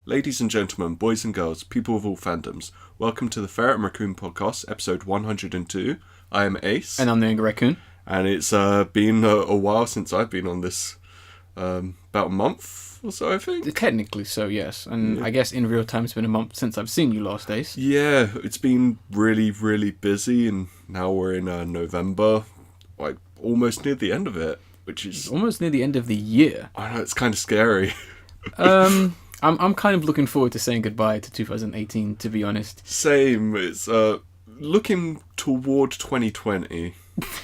Ladies and gentlemen, boys and girls, people of all fandoms, welcome to the Ferret Raccoon podcast, episode 102. I am Ace. And I'm the Raccoon. And it's been a while since I've been on this, about a month or so, I think. Technically so, yes. And I guess in real time it's been a month since I've seen you last, Ace. Yeah, it's been really, really busy, and now we're in November, like almost near the end of it, which is... almost near the end of the year. I know, it's kind of scary. I'm kind of looking forward to saying goodbye to 2018, to be honest. Same. It's looking toward 2020,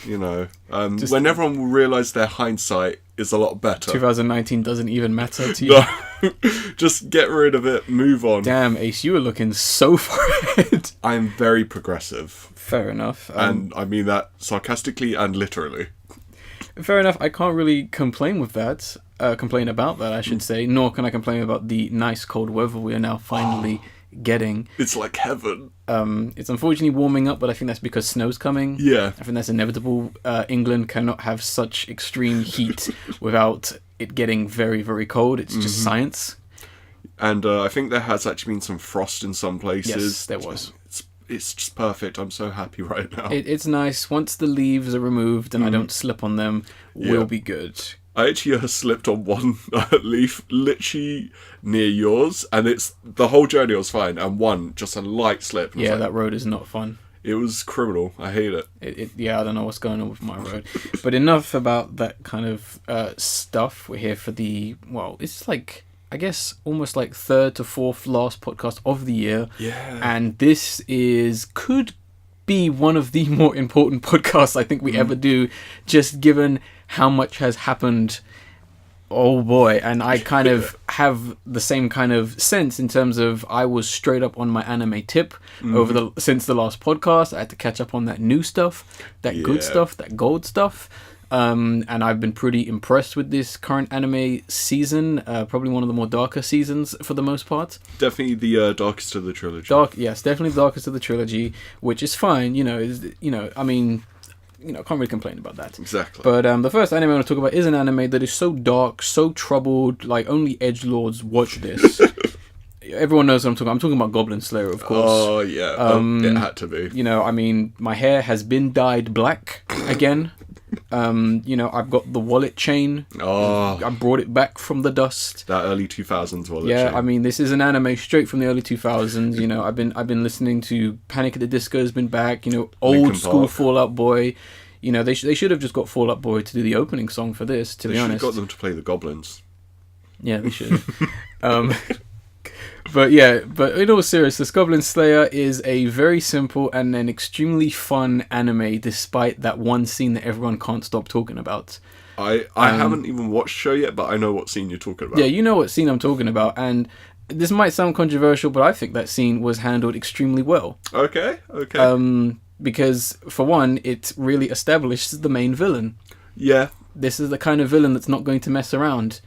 you know. When everyone will realise their hindsight is a lot better. 2019 doesn't even matter to you. No. Just get rid of it, move on. Damn, Ace, you were looking so far ahead. I'm very progressive. Fair enough. And I mean that sarcastically and literally. Fair enough. I can't really complain about that, I should say. Nor can I complain about the nice cold weather we are now finally getting. It's like heaven. It's unfortunately warming up, but I think that's because snow's coming. Yeah. I think that's inevitable. England cannot have such extreme heat without it getting very, very cold. It's just science. And I think there has actually been some frost in some places. Yes, there was. It's just perfect. I'm so happy right now. It's nice. Once the leaves are removed and I don't slip on them, we'll be good. I actually slipped on one leaf literally near yours, and the whole journey was fine, and one, just a light slip. Yeah, that road is not fun. It was criminal. I hate it. Yeah, I don't know what's going on with my road. But enough about that kind of stuff. We're here for it's like... I guess almost like third to fourth last podcast of the year. Yeah. And this could be one of the more important podcasts I think we ever do, just given how much has happened. Oh boy. And I kind of have the same kind of sense in terms of I was straight up on my anime tip since the last podcast. I had to catch up on that new stuff, that good stuff, that gold stuff. And I've been pretty impressed with this current anime season. Probably one of the more darker seasons for the most part. Definitely the darkest of the trilogy. Yes, definitely the darkest of the trilogy, which is fine. Can't really complain about that. Exactly. But the first anime I want to talk about is an anime that is so dark, so troubled, like only edgelords watch this. Everyone knows what I'm talking about. I'm talking about Goblin Slayer, of course. Oh, yeah. It had to be. My hair has been dyed black again. I've got the wallet chain. Oh. I brought it back from the dust. That early 2000s wallet chain. Yeah, this is an anime straight from the early 2000s. I've been listening to Panic at the Disco has been back. Old Linkin school Park. Fall Out Boy. They should have just got Fall Out Boy to do the opening song for this, to be honest. They should have got them to play the goblins. Yeah, they should. But in all seriousness, Goblin Slayer is a very simple and an extremely fun anime, despite that one scene that everyone can't stop talking about. I haven't even watched the show yet, but I know what scene you're talking about. Yeah, you know what scene I'm talking about, and this might sound controversial, but I think that scene was handled extremely well. Okay. Because, for one, it really establishes the main villain. Yeah. This is the kind of villain that's not going to mess around,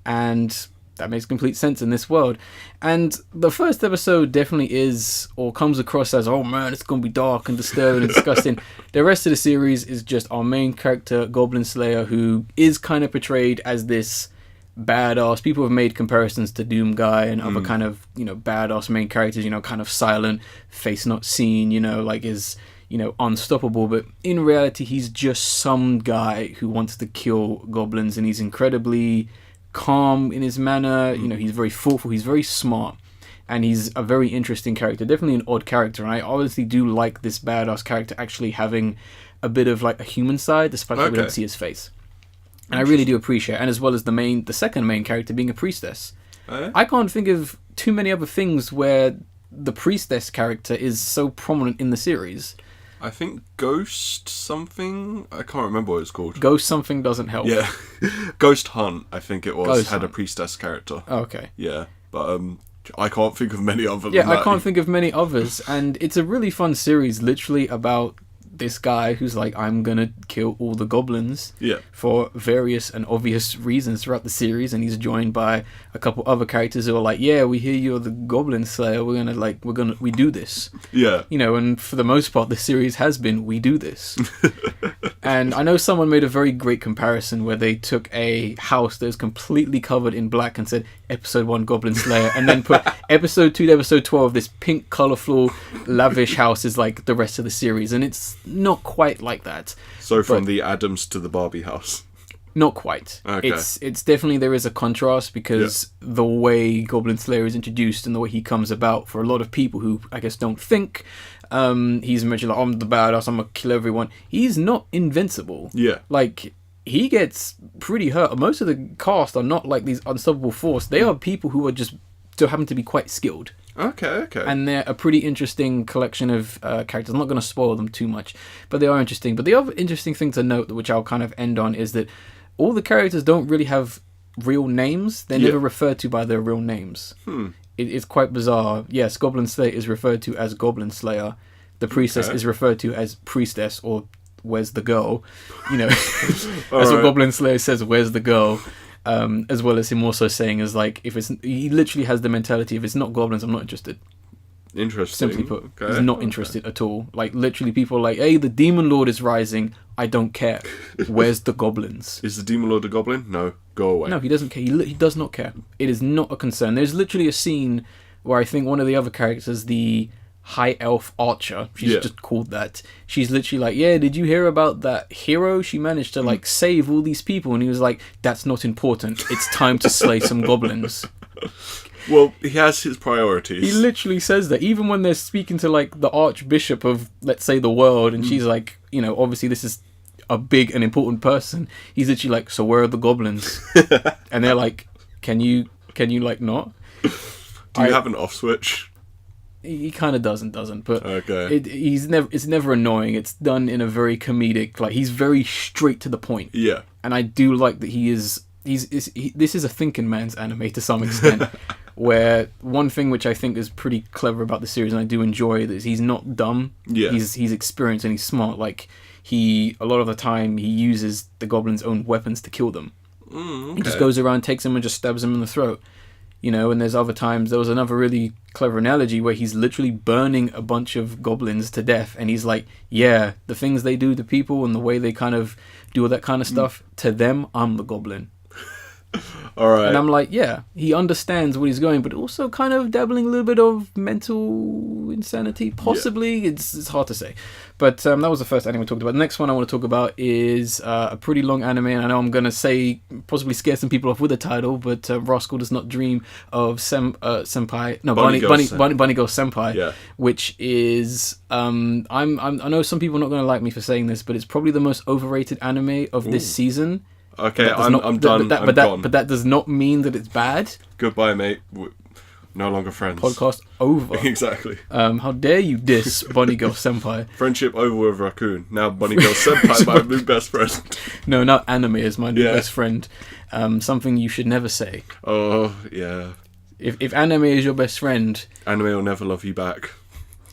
and... that makes complete sense in this world. And the first episode definitely is, or comes across as, oh man, it's going to be dark and disturbing and disgusting. The rest of the series is just our main character, Goblin Slayer, who is kind of portrayed as this badass. People have made comparisons to Doom Guy and other kind of, badass main characters, kind of silent, face not seen, is, unstoppable. But in reality, he's just some guy who wants to kill goblins, and he's incredibly... calm in his manner. He's very thoughtful, he's very smart, and he's a very interesting character, definitely an odd character, and I honestly do like this badass character actually having a bit of like a human side, despite that we don't see his face, and I really do appreciate it. And as well as the second main character being a priestess. I can't think of too many other things where the priestess character is so prominent in the series. I think Ghost something? I can't remember what it's called. Ghost something doesn't help. Yeah. Ghost Hunt, I think it was, Ghost had Hunt. a priestess character. Oh, okay. Yeah, but I can't think of many other than Yeah, that. I can't think of many others, and it's a really fun series, literally about this guy who's like, I'm gonna kill all the goblins for various and obvious reasons throughout the series, and he's joined by a couple other characters who are like, yeah, we hear you're the Goblin Slayer, we do this. Yeah. And for the most part the series has been, we do this. And I know someone made a very great comparison where they took a house that was completely covered in black and said episode 1 Goblin Slayer, and then put episode 2 to episode 12, this pink, colourful, lavish house is like the rest of the series, and it's not quite like that. So from the Addams to the Barbie house. Not quite. Okay. It's definitely, there is a contrast because the way Goblin Slayer is introduced and the way he comes about, for a lot of people who I guess don't think he's mentioned like, I'm the badass, I'm gonna kill everyone. He's not invincible. Yeah. Like, he gets pretty hurt. Most of the cast are not like these unstoppable force. They are people who are just so happen to be quite skilled. Okay. And they're a pretty interesting collection of characters. I'm not going to spoil them too much, but they are interesting. But the other interesting thing to note, which I'll kind of end on, is that all the characters don't really have real names. They're never referred to by their real names. It's quite bizarre. Yes, Goblin Slayer is referred to as Goblin Slayer. The priestess is referred to as priestess, or where's the girl? You know, that's what Goblin Slayer says, where's the girl? As well as him also saying is like, if it's, he literally has the mentality, if it's not goblins, I'm not interested. Interesting. Simply put, he's not interested at all. Like, literally, people are like, hey, the Demon Lord is rising. I don't care. Where's the goblins? Is the Demon Lord a goblin? No. Go away. No, he doesn't care. He does not care. It is not a concern. There's literally a scene where I think one of the other characters, the High Elf Archer, she's just called that. She's literally like, yeah, did you hear about that hero? She managed to, like, save all these people. And he was like, that's not important. It's time to slay some goblins. Well, he has his priorities. He literally says that, even when they're speaking to, like, the Archbishop of, let's say, the world, and she's like, you know, obviously this is a big and important person. He's literally like, so where are the goblins? And they're like, can you like not? Do you have an off switch? He kind of doesn't, but okay. It's never annoying. It's done in a very comedic, like, he's very straight to the point. Yeah. And I do like that this is a thinking man's anime to some extent. Where one thing which I think is pretty clever about the series, and I do enjoy, is he's not dumb. Yeah. He's experienced and he's smart. Like, a lot of the time he uses the goblins' own weapons to kill them. Okay. He just goes around, takes them and just stabs them in the throat. You know, and there's other times, there was another really clever analogy where he's literally burning a bunch of goblins to death, and he's like, yeah, the things they do to people and the way they kind of do all that kind of stuff, to them, I'm the goblin. All right. And I'm like, yeah, he understands what he's going, but also kind of dabbling a little bit of mental insanity, possibly. Yeah. It's hard to say. But that was the first anime we talked about. The next one I want to talk about is a pretty long anime, and I know I'm going to say, possibly scare some people off with the title, but Rascal Does Not Dream of Senpai. No, Bunny Girl Senpai, which is, I know some people are not going to like me for saying this, but it's probably the most overrated anime of this season. Okay, I'm done. But that does not mean that it's bad. Goodbye, mate. We're no longer friends. Podcast over. Exactly. How dare you diss Bunny Girl Senpai? Friendship over with Raccoon. Now Bunny Girl Senpai, my new best friend. No, not anime is my new best friend. Something you should never say. Oh, yeah. If anime is your best friend... Anime will never love you back.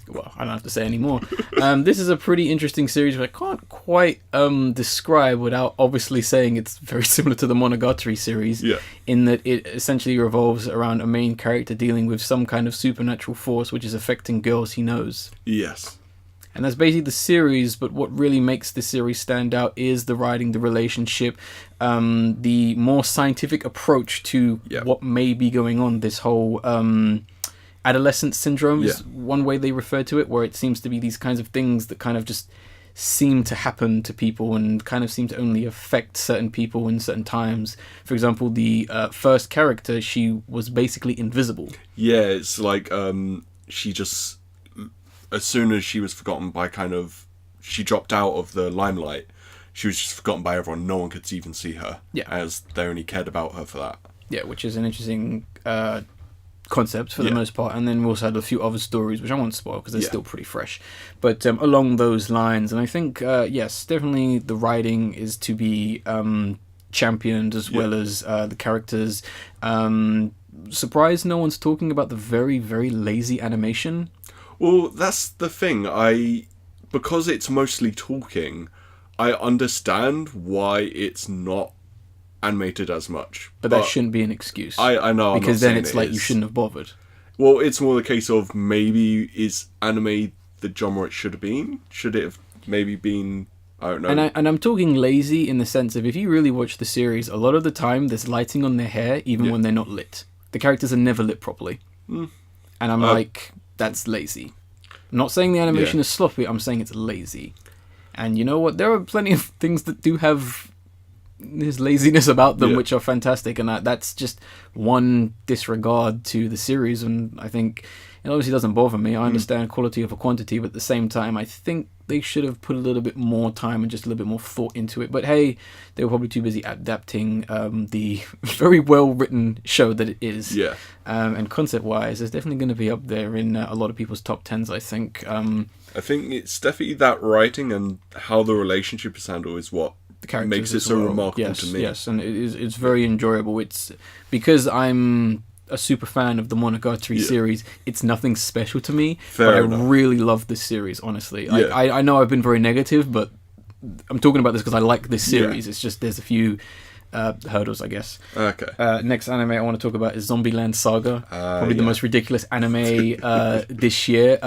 Well, I don't have to say anymore. This is a pretty interesting series which I can't quite describe without obviously saying it's very similar to the Monogatari series, in that it essentially revolves around a main character dealing with some kind of supernatural force which is affecting girls he knows. Yes. And that's basically the series, but what really makes the series stand out is the writing, the relationship, the more scientific approach to what may be going on, this whole... adolescent syndrome is one way they refer to it, where it seems to be these kinds of things that kind of just seem to happen to people and kind of seem to only affect certain people in certain times. For example, the first character, she was basically invisible. Yeah, it's like she just, as soon as she was forgotten by she dropped out of the limelight, she was just forgotten by everyone. No one could even see her, as they only cared about her for that. Yeah, which is an interesting... concept for the most part, and then we also had a few other stories which I won't spoil because they're still pretty fresh, but along those lines. And I think yes, definitely the writing is to be championed, as well as the characters. Surprised no one's talking about the very, very lazy animation. Well, that's the thing. Because it's mostly talking, I understand why it's not animated as much, but that shouldn't be an excuse. I know, because then it's like you shouldn't have bothered. Well, it's more the case of maybe is anime the genre it should have been? Should it have maybe been I don't know. And I'm talking lazy in the sense of if you really watch the series, a lot of the time there's lighting on their hair even when they're not lit. The characters are never lit properly. And I'm like, that's lazy. I'm not saying the animation is sloppy, I'm saying it's lazy. And you know what? There are plenty of things that do have this laziness about them which are fantastic, and that's just one disregard to the series. And I think it obviously doesn't bother me. I understand quality over quantity, but at the same time I think they should have put a little bit more time and just a little bit more thought into it. But hey, they were probably too busy adapting the very well written show that it is. And concept wise, it's definitely going to be up there in a lot of people's top 10s, I think. I think it's definitely that writing and how the relationship is handled is what makes it so remarkable to me. Yes, and it's very enjoyable. It's because I'm a super fan of the Monogatari series. It's nothing special to me, but I really love this series, honestly. I know I've been very negative, but I'm talking about this because I like this series. It's just there's a few hurdles, I guess. Okay. Next anime I want to talk about is Zombieland Saga. Probably the most ridiculous anime this year.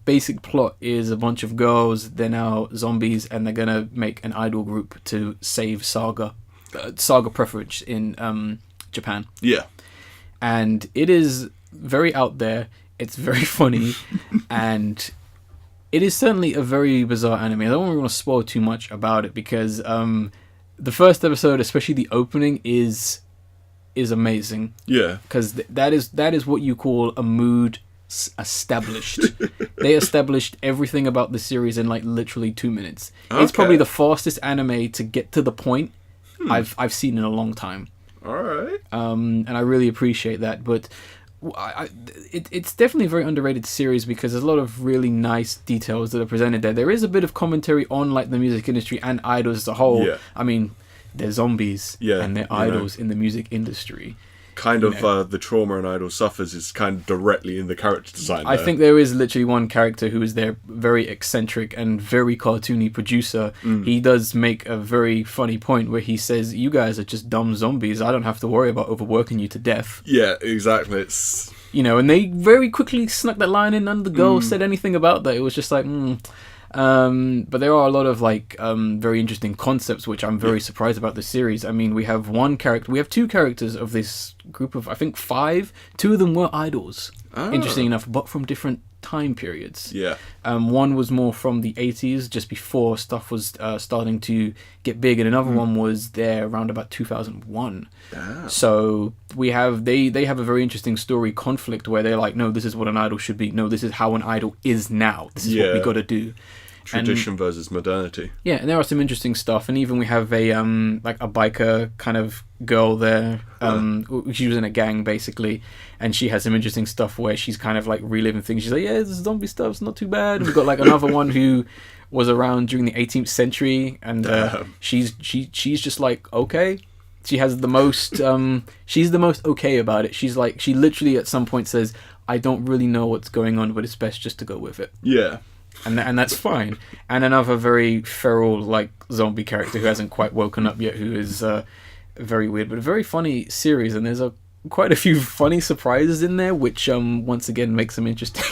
Basic plot is a bunch of girls, they're now zombies, and they're gonna make an idol group to save Saga. Saga Preference in Japan. Yeah. And it is very out there, it's very funny, and it is certainly a very bizarre anime. I don't really want to spoil too much about it because the first episode, especially the opening, is amazing. Yeah. Because that is what you call a mood established. They established everything about the series in like literally 2 minutes. Okay. It's probably the fastest anime to get to the point I've seen in a long time. All right. And I really appreciate that, but it's definitely a very underrated series because there's a lot of really nice details that are presented there. There is a bit of commentary on like the music industry and idols as a whole. Yeah. I mean, they're zombies and they're idols in the music industry. Kind of the trauma an idol suffers is kind of directly in the character design there. I think there is literally one character who is their very eccentric and very cartoony producer. He does make a very funny point where he says, you guys are just dumb zombies. I don't have to worry about overworking you to death. Yeah, exactly. It's... You know, and they very quickly snuck that line in. None of the girls said anything about that. It was just like, but there are a lot of like very interesting concepts which I'm very surprised about the series. I mean, we have two characters of this group of I think 5. 2 of them were idols, interesting enough, but from different time periods. One was more from the 80s, just before stuff was starting to get big, and another one was there around about 2001. So we have they have a very interesting story conflict where they're like, no, this is what an idol should be, no, this is how an idol is now, this is what we got to do. Tradition versus modernity. Yeah, and there are some interesting stuff, and even we have a like a biker kind of girl there. She was in a gang basically, and she has some interesting stuff where she's kind of like reliving things. She's like, yeah, this zombie stuff's not too bad. And we've got like another one who was around during the 18th century, and she's just like okay. She has the most she's the most okay about it. She's like, she literally at some point says, I don't really know what's going on, but it's best just to go with it. Yeah. And that's fine. And another very feral like zombie character who hasn't quite woken up yet, who is very weird, but a very funny series. And there's quite a few funny surprises in there, which once again makes them interesting.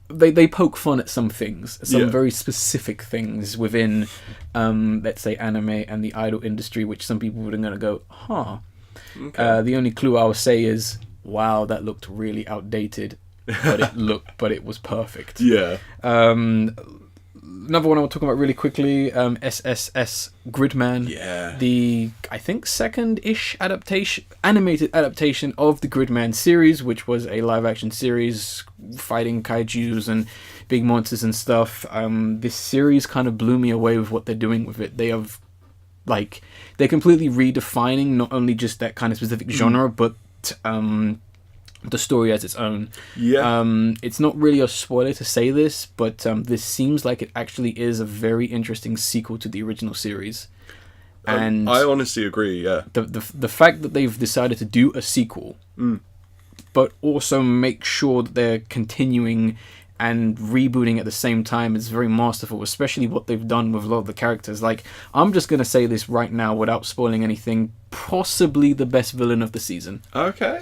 They poke fun at some things, some very specific things within, let's say, anime and the idol industry, which some people are going to go, huh. Okay. The only clue I would say is, wow, that looked really outdated. but it was perfect. Yeah. Another one I want to talk about really quickly, SSSS.Gridman. Yeah. The, I think, second-ish animated adaptation of the Gridman series, which was a live-action series fighting kaijus and big monsters and stuff. This series kind of blew me away with what they're doing with it. They have, like, they're completely redefining not only just that kind of specific genre, but the story as its own. Yeah. It's not really a spoiler to say this, but this seems like it actually is a very interesting sequel to the original series. And I honestly agree, yeah. The fact that they've decided to do a sequel, but also make sure that they're continuing and rebooting at the same time is very masterful, especially what they've done with a lot of the characters. Like, I'm just going to say this right now without spoiling anything, possibly the best villain of the season. Okay.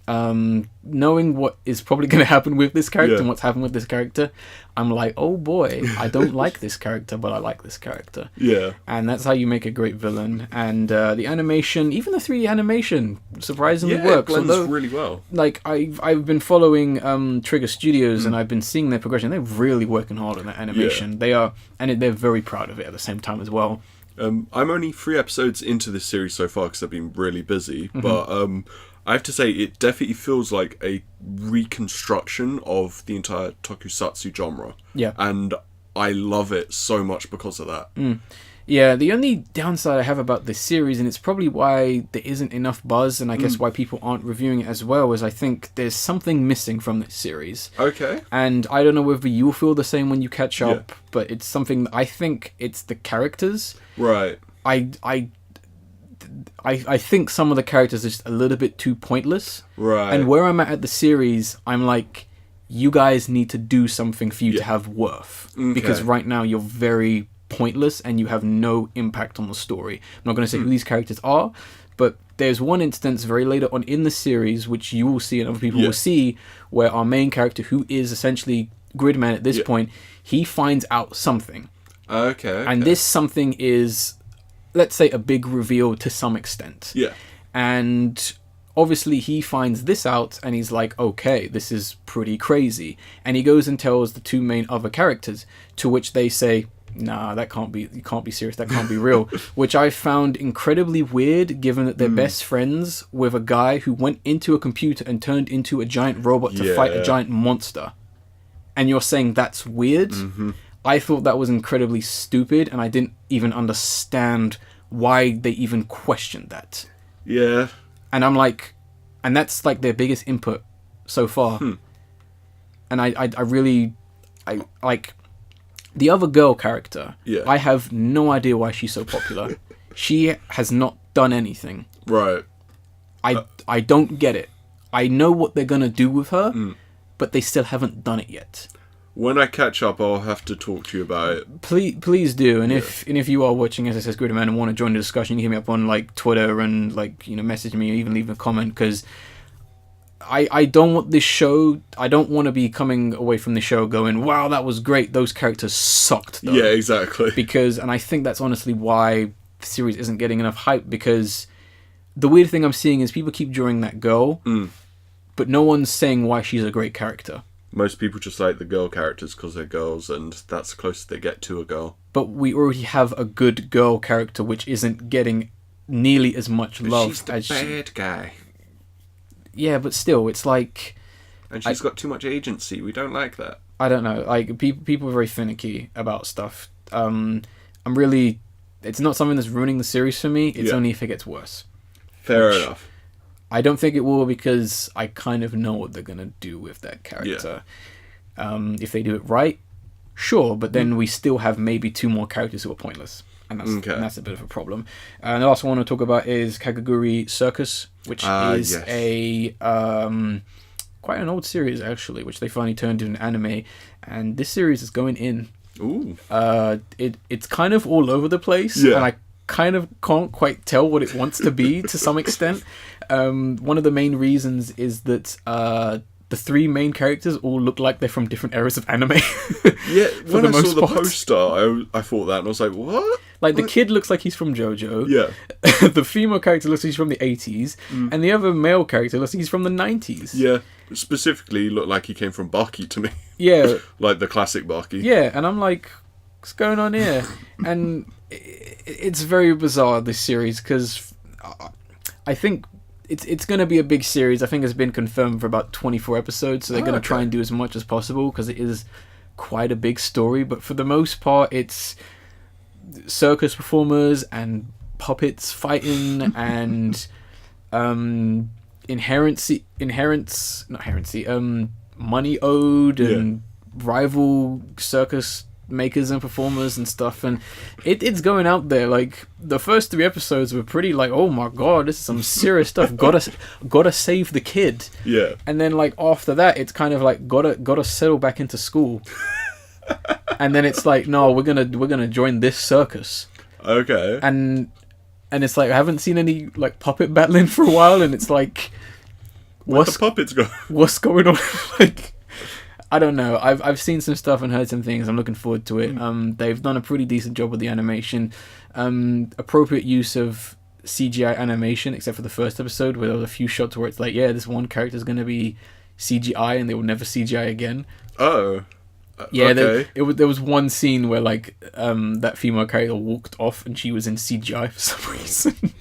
knowing what is probably going to happen with this character Yeah. and what's happened with this character, I'm like, oh boy, I don't like this character, but I like this character. Yeah. And that's how you make a great villain. And the animation, even the 3D animation, surprisingly Yeah, works. it blends Although, really well. like, I've been following Trigger Studios and I've been seeing their progression. They're really working hard on that animation. Yeah. They're very proud of it at the same time as well. I'm only 3 episodes into this series so far because I've been really busy, but I have to say it definitely feels like a reconstruction of the entire tokusatsu genre. Yeah. And I love it so much because of that. Yeah, the only downside I have about this series, and it's probably why there isn't enough buzz, and I guess why people aren't reviewing it as well, is I think there's something missing from this series. Okay. And I don't know whether you'll feel the same when you catch up, but it's something that I think it's the characters. Right. I think some of the characters are just a little bit too pointless. Right. And where I'm at the series, I'm like, you guys need to do something for you to have worth. Okay. Because right now you're very pointless and you have no impact on the story. I'm not going to say who these characters are, but there's one instance very later on in the series, which you will see and other people will see, where our main character, who is essentially Gridman at this point, he finds out something. Okay. And this something is, let's say, a big reveal to some extent. Yeah. And obviously he finds this out and he's like, okay, this is pretty crazy. And he goes and tells the 2 main other characters, to which they say, nah, that can't be, you can't be serious, that can't be real. Which I found incredibly weird, given that they're best friends with a guy who went into a computer and turned into a giant robot to fight a giant monster. And you're saying that's weird? I thought that was incredibly stupid, and I didn't even understand why they even questioned that. Yeah. And I'm like, and that's like their biggest input so far. And I really, like, the other girl character, I have no idea why she's so popular. She has not done anything. Right. I don't get it. I know what they're going to do with her, but they still haven't done it yet. When I catch up, I'll have to talk to you about it. Please do. And if you are watching SSS.Gridman and want to join the discussion, you can hit me up on like Twitter and like, you know, message me or even leave a comment, because I don't want this show, I don't want to be coming away from the show going, wow, that was great, those characters sucked though. Yeah, exactly. Because, and I think that's honestly why the series isn't getting enough hype, because the weird thing I'm seeing is people keep drawing that girl, but no one's saying why she's a great character. Most people just like the girl characters because they're girls, and that's the closest they get to a girl. But we already have a good girl character which isn't getting nearly as much love she's the as bad guy. Yeah, but still, it's like... And she's got too much agency. We don't like that. I don't know. Like, people are very finicky about stuff. I'm really... It's not something that's ruining the series for me. It's only if it gets worse. Fair enough. I don't think it will, because I kind of know what they're going to do with that character. If they do it right, sure, but then we still have maybe 2 more characters who are pointless. And that's a bit of a problem. And the last one I want to talk about is Kagaguri Circus, which is a quite an old series, actually, which they finally turned into an anime. And this series is going in. Ooh. It's kind of all over the place, and I kind of can't quite tell what it wants to be to some extent. One of the main reasons is that the 3 main characters all look like they're from different eras of anime. Yeah, when I saw the part. poster, I thought that, and I was like, what? Like, the kid looks like he's from JoJo. Yeah. The female character looks like he's from the 80s. And the other male character looks like he's from the 90s. Yeah. Specifically, he looked like he came from Baki to me. Yeah. Like the classic Baki. Yeah, and I'm like, what's going on here? And it's very bizarre, this series, because I think it's going to be a big series. I think it's been confirmed for about 24 episodes, so they're going to try and do as much as possible, because it is quite a big story. But for the most part, it's circus performers and puppets fighting and money owed and rival circus makers and performers and stuff, and it's going out there. Like, the first 3 episodes were pretty like, oh my god, this is some serious stuff. Gotta save the kid. Yeah. And then, like, after that, it's kind of like gotta settle back into school. And then it's like, no, we're gonna join this circus. Okay. And it's like, I haven't seen any like puppet battling for a while, and it's like, Where'd the puppets go? What's going on? Like, I don't know. I've seen some stuff and heard some things. I'm looking forward to it. They've done a pretty decent job with the animation. Appropriate use of CGI animation, except for the first episode, where there was a few shots where it's like, yeah, this one character's going to be CGI and they will never CGI again. Oh. Yeah, okay. There was one scene where like that female character walked off and she was in CGI for some reason.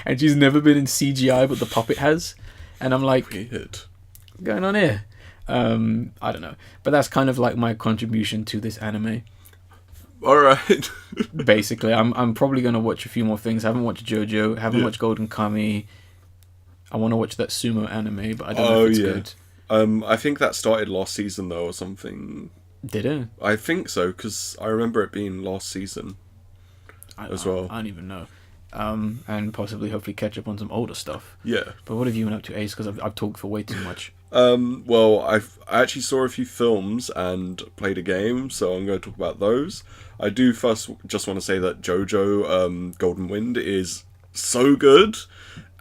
And she's never been in CGI, but the puppet has. And I'm like, weird. What's going on here? I don't know. But that's kind of like my contribution to this anime. Alright. Basically, I'm probably going to watch a few more things. I haven't watched JoJo, haven't watched Golden Kami. I want to watch that sumo anime, but I don't know if it's good. I think that started last season though, or something. Did it? I think so, because I remember it being last season as well. I don't even know. And possibly, hopefully, catch up on some older stuff. Yeah. But what have you been up to, Ace? Because I've talked for way too much. Well, I actually saw a few films and played a game, so I'm going to talk about those. I do first just want to say that JoJo Golden Wind is so good,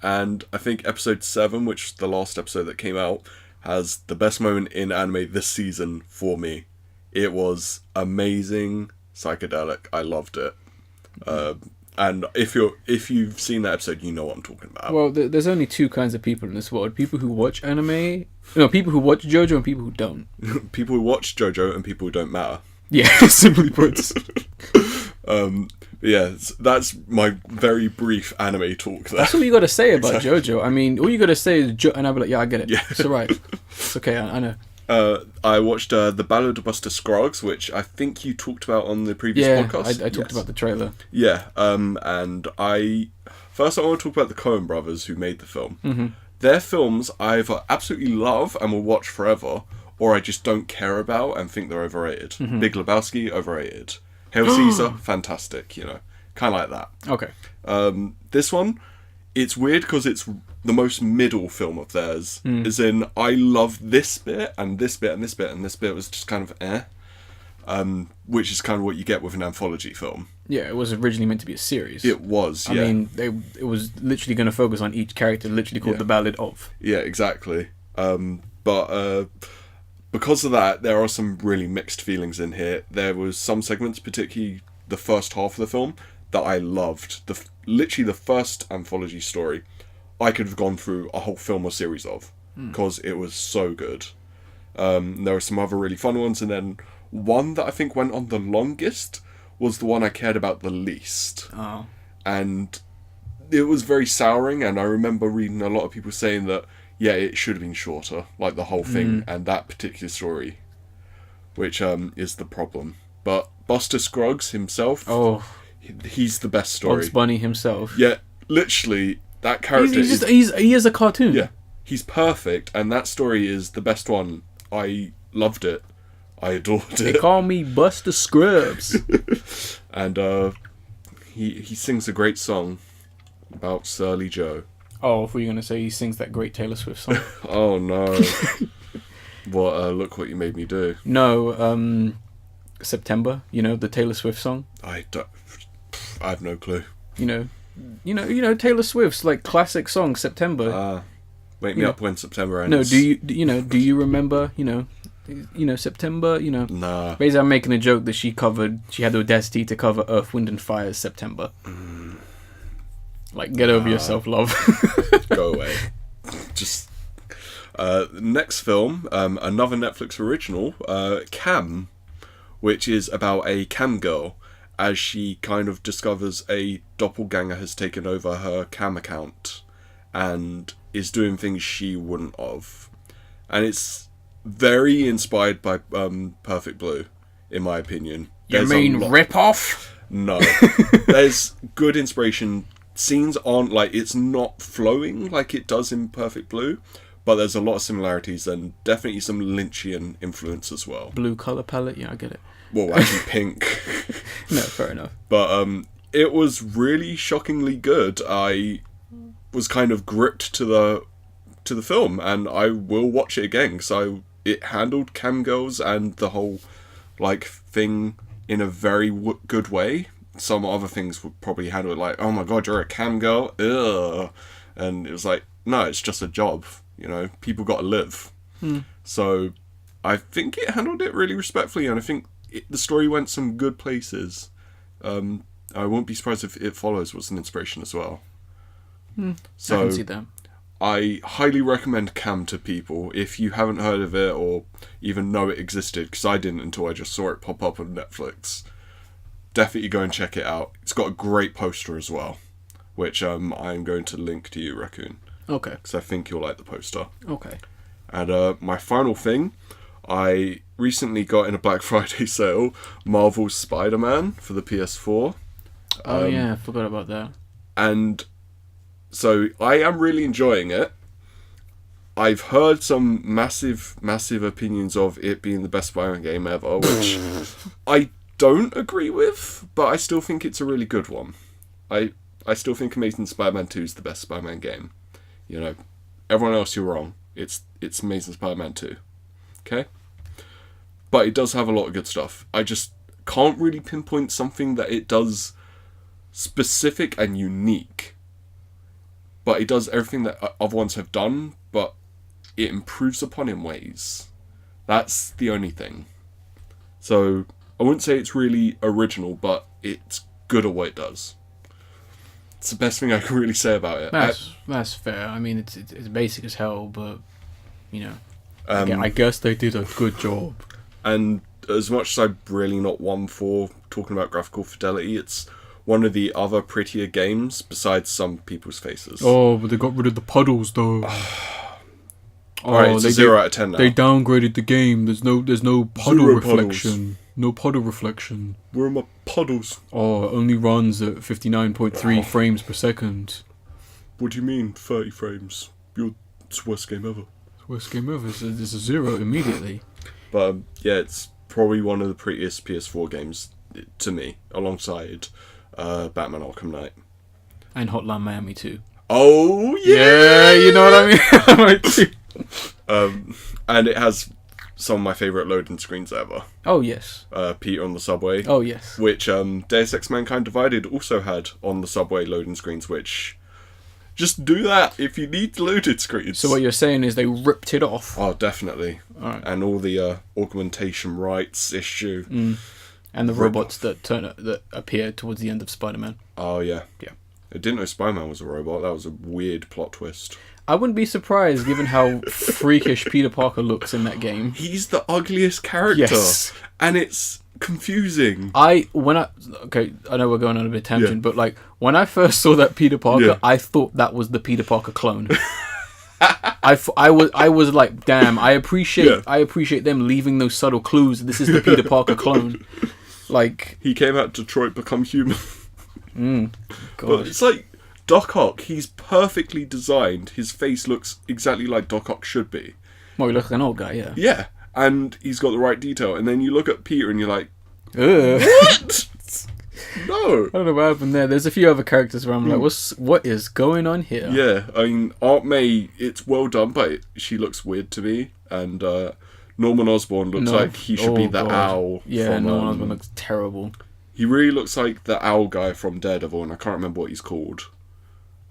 and I think episode 7, which is the last episode that came out, has the best moment in anime this season for me. It was amazing, psychedelic. I loved it. And if you've seen that episode, you know what I'm talking about. Well, there's only two kinds of people in this world: people who watch anime, people who watch JoJo, and people who don't. People who watch JoJo and people who don't matter. Yeah, simply put. Yeah, that's my very brief anime talk there. That's all you got to say about JoJo. I mean, all you got to say is and I'll be like, yeah, I get it. Yeah. It's alright. It's okay, I know. I watched The Ballad of Buster Scruggs, which I think you talked about on the previous podcast. I talked about the trailer. Yeah, and I want to talk about the Coen brothers who made the film. Mm-hmm. Their films I either absolutely love and will watch forever, or I just don't care about and think they're overrated. Mm-hmm. Big Lebowski, overrated. Hail Caesar, fantastic, kind of like that. Okay. This one, it's weird because it's the most middle film of theirs. As in, I love this bit, and this bit, and this bit, and this bit was just kind of which is kind of what you get with an anthology film. Yeah, it was originally meant to be a series. It was, yeah. I mean, it was literally going to focus on each character, literally called The Ballad of. Yeah, exactly. But because of that, there are some really mixed feelings in here. There was some segments, particularly the first half of the film, that I loved. Literally the first anthology story, I could have gone through a whole film or series of, because it was so good. There were some other really fun ones, and then one that I think went on the longest was the one I cared about the least. Oh. And it was very souring, and I remember reading a lot of people saying that, yeah, it should have been shorter, like the whole thing, and that particular story, which is the problem. But Buster Scruggs himself, he's the best story. Bugs Bunny himself. Yeah, literally, that character he is a cartoon. Yeah, he's perfect, and that story is the best one. I loved it. I adored it. They call me Buster Scruggs. And he sings a great song about Surly Joe. Oh, if we were going to say he sings that great Taylor Swift song. Oh, no. What, look what you made me do. No, September, the Taylor Swift song. I have no clue. You know Taylor Swift's like classic song, September. Wake me up when September ends. No, do you remember, September, Nah. Basically, I'm making a joke that she had the audacity to cover Earth, Wind and Fire's September. Like, get over yourself, love. Go away. Just next film, another Netflix original, Cam, which is about a cam girl as she kind of discovers a doppelganger has taken over her cam account and is doing things she wouldn't have. And it's very inspired by Perfect Blue, in my opinion. You mean rip-off? No. There's good inspiration. Scenes aren't like, it's not flowing like it does in Perfect Blue, but there's a lot of similarities and definitely some Lynchian influence as well. Blue colour palette, yeah, I get it. Well, actually pink. No, fair enough. But it was really shockingly good. I was kind of gripped to the film, and I will watch it again because it handled cam girls and the whole like thing in a very good way. Some other things would probably handle it like, oh my god, you're a cam girl, ugh. And it was like, no, it's just a job. You know, people got to live. So I think it handled it really respectfully, and I think the story went some good places. I won't be surprised if It Follows was an inspiration as well. So I can see that. I highly recommend Cam to people if you haven't heard of it or even know it existed, because I didn't until I just saw it pop up on Netflix. Definitely go and check it out. It's got a great poster as well, which I'm going to link to you, Raccoon. Okay. Because I think you'll like the poster. Okay. And my final thing, I recently got in a Black Friday sale Marvel's Spider-Man for the PS4. Oh yeah, I forgot about that. And so I am really enjoying it. I've heard some massive opinions of it being the best Spider-Man game ever, which I don't agree with, but I still think it's a really good one. I still think Amazing Spider-Man 2 is the best Spider-Man game. You know, everyone else, you're wrong. It's Amazing Spider-Man 2. Okay? But it does have a lot of good stuff. I just can't really pinpoint something that it does specific and unique. But it does everything that other ones have done, but it improves upon in ways. That's the only thing. So I wouldn't say it's really original, but it's good at what it does. It's the best thing I can really say about it. That's fair. I mean, it's basic as hell, but you know, I guess they did a good job. And as much as I'm really not one for talking about graphical fidelity, it's one of the other prettier games besides some people's faces. Oh, but they got rid of the puddles though. Alright, it's a 0 out of 10 now. They downgraded the game. There's no puddle reflection. Puddles. No puddle reflection. Where are my puddles? Oh, it only runs at 59.3 frames per second. What do you mean, 30 frames? It's the worst game ever. It's the worst game ever. It's a 0 immediately. But yeah, it's probably one of the prettiest PS4 games to me, alongside Batman Arkham Knight. And Hotline Miami 2. Oh, yeah! Yeah, you know what I mean? And it has some of my favourite loading screens ever. Oh, yes. Peter on the subway. Oh, yes. Which Deus Ex Mankind Divided also had on the subway loading screens, which... Just do that if you need loaded screens. So what you're saying is they ripped it off? Oh, definitely. Right. And all the augmentation rights issue. And the robots that appear towards the end of Spider-Man. Oh, yeah. Yeah. I didn't know Spider-Man was a robot. That was a weird plot twist. I wouldn't be surprised given how freakish Peter Parker looks in that game. He's the ugliest character. Yes. And it's confusing. I know we're going on a bit tangent, but like when I first saw that Peter Parker, I thought that was the Peter Parker clone. I was like, damn, I appreciate them leaving those subtle clues. This is the Peter Parker clone. Like, he came out Detroit, become human. But it's like Doc Ock. He's perfectly designed. His face looks exactly like Doc Ock should be. Well, he looks like an old guy, yeah. Yeah, and he's got the right detail. And then you look at Peter and you're like, ugh. What? No. I don't know what happened there. There's a few other characters where I'm like, what is going on here? Yeah, I mean, Aunt May, it's well done, but she looks weird to me. And Norman Osborn looks like he should be the owl. Yeah, Norman Osborn looks terrible. He really looks like the owl guy from Daredevil, and I can't remember what he's called.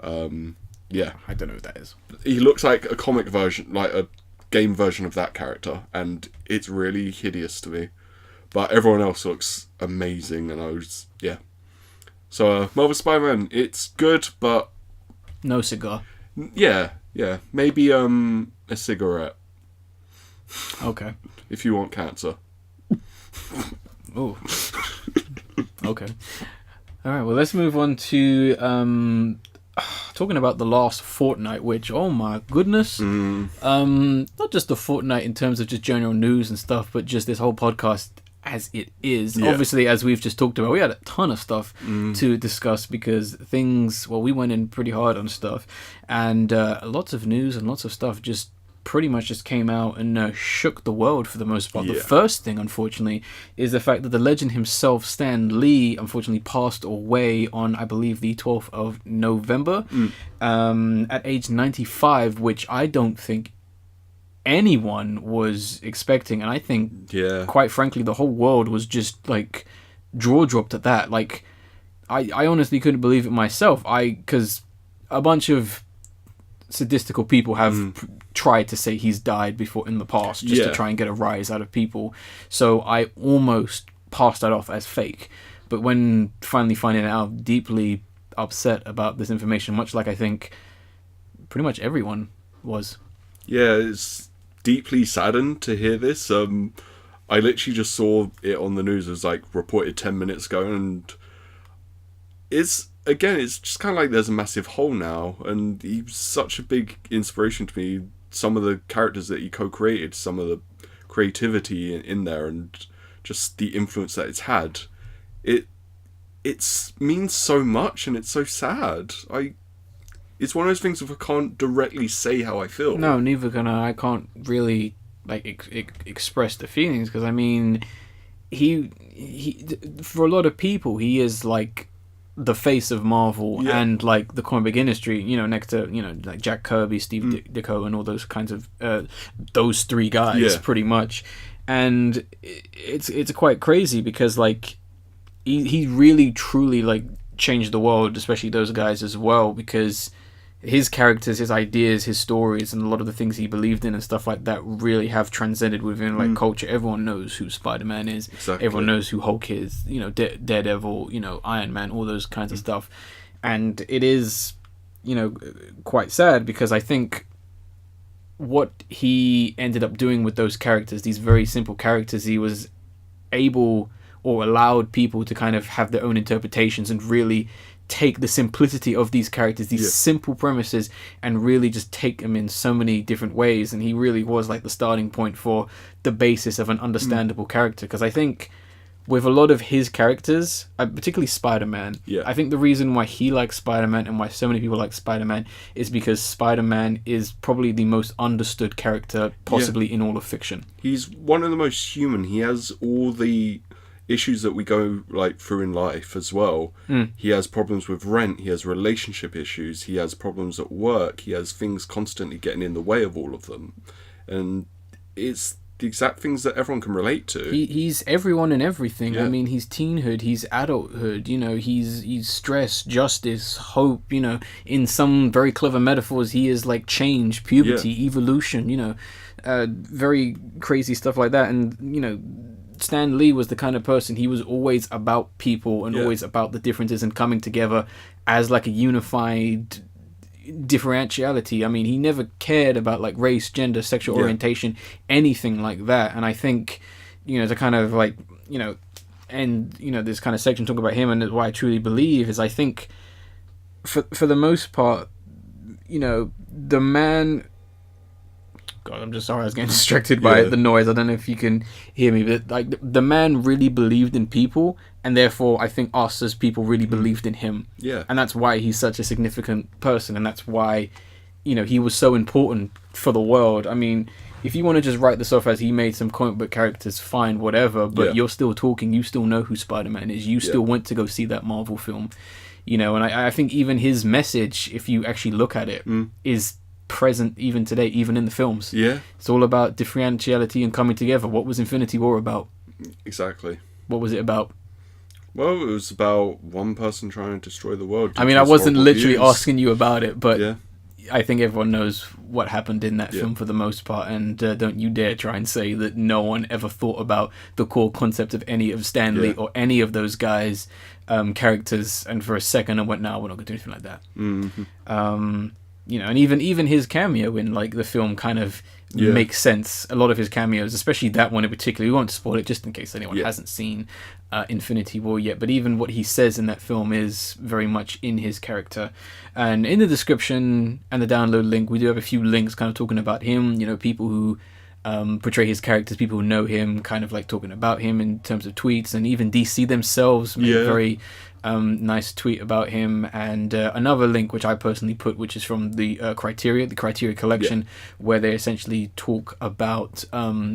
Yeah. I don't know who that is. He looks like a comic version, like a game version of that character, and it's really hideous to me. But everyone else looks amazing, and yeah. So, Marvel Spider-Man, it's good, but... No cigar. Yeah. Maybe a cigarette. Okay. If you want cancer. Oh. Okay. Alright, well, let's move on to talking about the last fortnight, which, oh my goodness. Not just the fortnight in terms of just general news and stuff, but just this whole podcast as it is. Yeah. Obviously, as we've just talked about, we had a ton of stuff to discuss because we went in pretty hard on stuff, and lots of news and lots of stuff just pretty much just came out and shook the world for the most part. Yeah. The first thing, unfortunately, is the fact that the legend himself, Stan Lee, unfortunately passed away on, I believe, the 12th of November at age 95, which I don't think anyone was expecting. And I think, quite frankly, the whole world was just, like, jaw-dropped at that. Like, I honestly couldn't believe it myself. Because a bunch of sadistical people have tried to say he's died before in the past, just to try and get a rise out of people. So I almost passed that off as fake. But when finally finding out, I'm deeply upset about this information, much like I think pretty much everyone was. Yeah, it's deeply saddened to hear this. I literally just saw it on the news. It was like reported 10 minutes ago, and it's just kind of like there's a massive hole now. And he was such a big inspiration to me. Some of the characters that he co-created, some of the creativity in there, and just the influence that it's had. It means so much, and it's so sad. It's one of those things if I can't directly say how I feel. No, neither can I. I can't really express the feelings, because I mean, he for a lot of people, he is like the face of Marvel and like the comic book industry. Next to like Jack Kirby, Steve Ditko, and all those kinds of those three guys, pretty much. And it's quite crazy because like he really truly like changed the world, especially those guys as well, because his characters, his ideas, his stories, and a lot of the things he believed in and stuff like that really have transcended within like culture. Everyone knows who Spider-Man is. Exactly. Everyone knows who Hulk is. Daredevil. Iron Man. All those kinds of stuff. And it is, quite sad, because I think what he ended up doing with those characters, these very simple characters, he was able or allowed people to kind of have their own interpretations and really take the simplicity of these characters, these simple premises, and really just take them in so many different ways. And he really was like the starting point for the basis of an understandable character. Because I think with a lot of his characters, particularly Spider-Man, I think the reason why he likes Spider-Man and why so many people like Spider-Man is because Spider-Man is probably the most understood character possibly in all of fiction. He's one of the most human. He has all the issues that we go like through in life as well. He has problems with rent, he has relationship issues, he has problems at work, he has things constantly getting in the way of all of them, and it's the exact things that everyone can relate to. He's everyone and everything. I mean, he's teenhood, he's adulthood, he's stress, justice, hope, in some very clever metaphors he is like change, puberty, evolution, very crazy stuff like that. And Stan Lee was the kind of person, he was always about people and always about the differences and coming together as like a unified differentiality. I mean, he never cared about like race, gender, sexual orientation, anything like that. And I think, to kind of like, end, this kind of section talking about him, and what I truly believe is, I think for the most part, the man... God, I'm just sorry, I was getting distracted by the noise. I don't know if you can hear me, but like the man really believed in people, and therefore I think us as people really believed in him. Yeah. And that's why he's such a significant person, and that's why, he was so important for the world. I mean, if you want to just write this off as he made some comic book characters, fine, whatever, but you're still talking, you still know who Spider-Man is, you still went to go see that Marvel film, and I think even his message, if you actually look at it, is present even today, even in the films. It's all about differentiality and coming together. What was Infinity War about? Exactly. What was it about? Well, it was about one person trying to destroy the world. I mean, I wasn't literally asking you about it, but I think everyone knows what happened in that film for the most part, and don't you dare try and say that no one ever thought about the core concept of any of Stan Lee or any of those guys' characters, and for a second I went, no, we're not going to do anything like that. And even his cameo in like the film kind of makes sense. A lot of his cameos, especially that one in particular, we won't spoil it just in case anyone hasn't seen Infinity War yet, but even what he says in that film is very much in his character. And in the description and the download link, we do have a few links kind of talking about him, people who portray his characters, people who know him, kind of like talking about him in terms of tweets, and even DC themselves made a very nice tweet about him. And another link which I personally put, which is from the Criterion collection, where they essentially talk about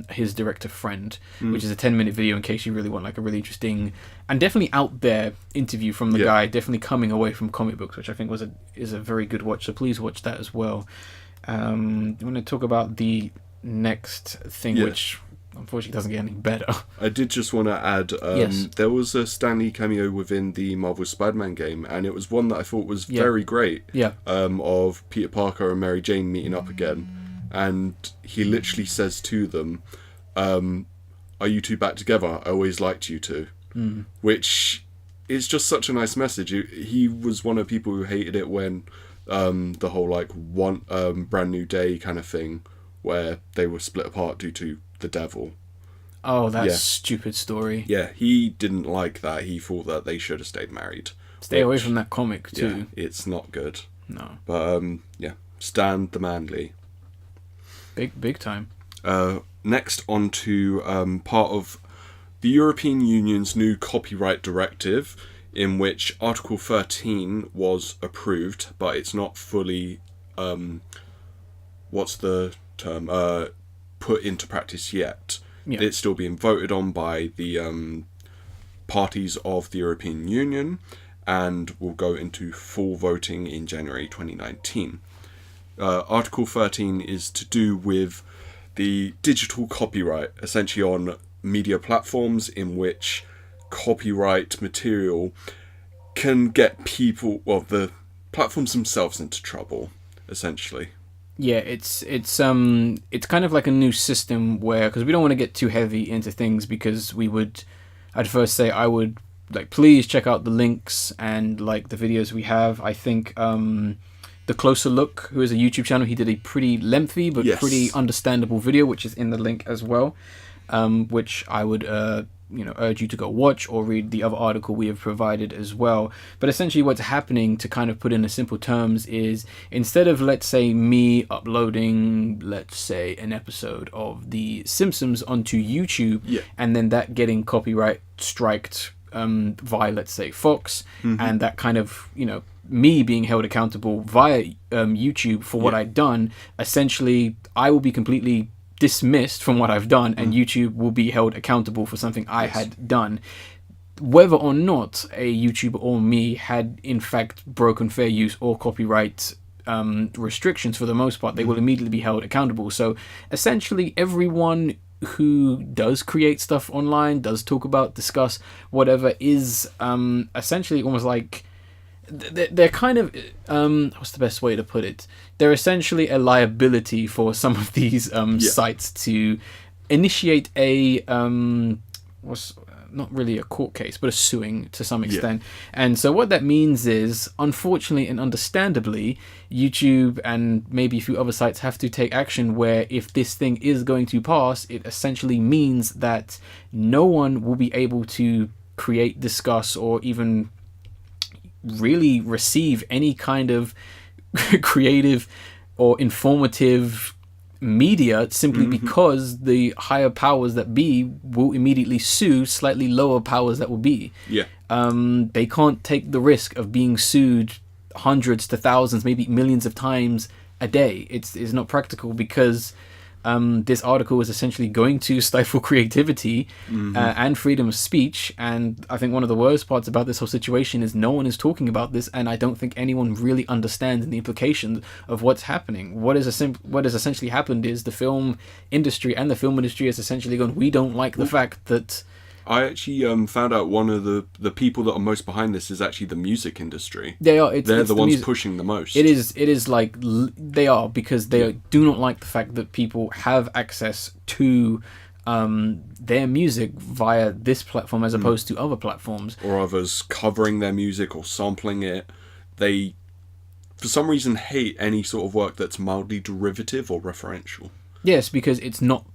his director friend, which is a 10-minute video in case you really want like a really interesting and definitely out there interview from the guy, definitely coming away from comic books, which I think is a very good watch, so please watch that as well. I'm going to talk about the next thing, which unfortunately doesn't get any better. I did just want to add, there was a Stan Lee cameo within the Marvel Spider-Man game, and it was one that I thought was very great, of Peter Parker and Mary Jane meeting up again. and he literally says to them, "Are you two back together? I always liked you two," which is just such a nice message. He was one of the people who hated it when the whole like one brand new day kind of thing, where they were split apart due to the devil. Oh, that stupid story. Yeah, he didn't like that. He thought that they should have stayed married. Stay away from that comic too. Yeah, it's not good. No. But Stan the Manly. Big time. Next on to part of the European Union's new copyright directive, in which Article 13 was approved, but it's not fully what's the term? Put into practice yet. Yeah. It's still being voted on by the parties of the European Union, and will go into full voting in January 2019. Article 13 is to do with the digital copyright, essentially on media platforms, in which copyright material can get people, well, the platforms themselves, into trouble, essentially. Yeah, it's kind of like a new system where, because we don't want to get too heavy into things, because I'd first say I would like, please check out the links and like the videos we have. I think The Closer Look, who is a YouTube channel, he did a pretty lengthy but pretty understandable video, which is in the link as well, which I would urge you to go watch, or read the other article we have provided as well. But essentially what's happening, to kind of put in a simple terms, is instead of, let's say, me uploading, let's say, an episode of The Simpsons onto YouTube, and then that getting copyright striked via, let's say, Fox, and that kind of, me being held accountable via YouTube for what I'd done, essentially I will be completely dismissed from what I've done, and YouTube will be held accountable for something I had done. Whether or not a YouTuber or me had in fact broken fair use or copyright restrictions, for the most part, they will immediately be held accountable. So essentially everyone who does create stuff online, does talk about, discuss, whatever, is essentially almost like they're kind of what's the best way to put it? They're essentially a liability for some of these sites to initiate a not really a court case, but a suing to some extent. And so what that means is, unfortunately and understandably, YouTube and maybe a few other sites have to take action where, if this thing is going to pass, it essentially means that no one will be able to create, discuss, or even really receive any kind of creative or informative media, simply because the higher powers that be will immediately sue slightly lower powers that will be. They can't take the risk of being sued hundreds to thousands, maybe millions of times a day. It's not practical, because this article is essentially going to stifle creativity and freedom of speech. And I think one of the worst parts about this whole situation is no one is talking about this, and I don't think anyone really understands the implications of what's happening. What has essentially happened is the film industry has essentially gone, we don't like the fact that... I actually found out one of the people that are most behind this is actually the music industry. They are. They're the ones pushing the most. It is like they are, because they do not like the fact that people have access to their music via this platform as opposed to other platforms. Or others covering their music or sampling it. They, for some reason, hate any sort of work that's mildly derivative or referential. Yes, because it's not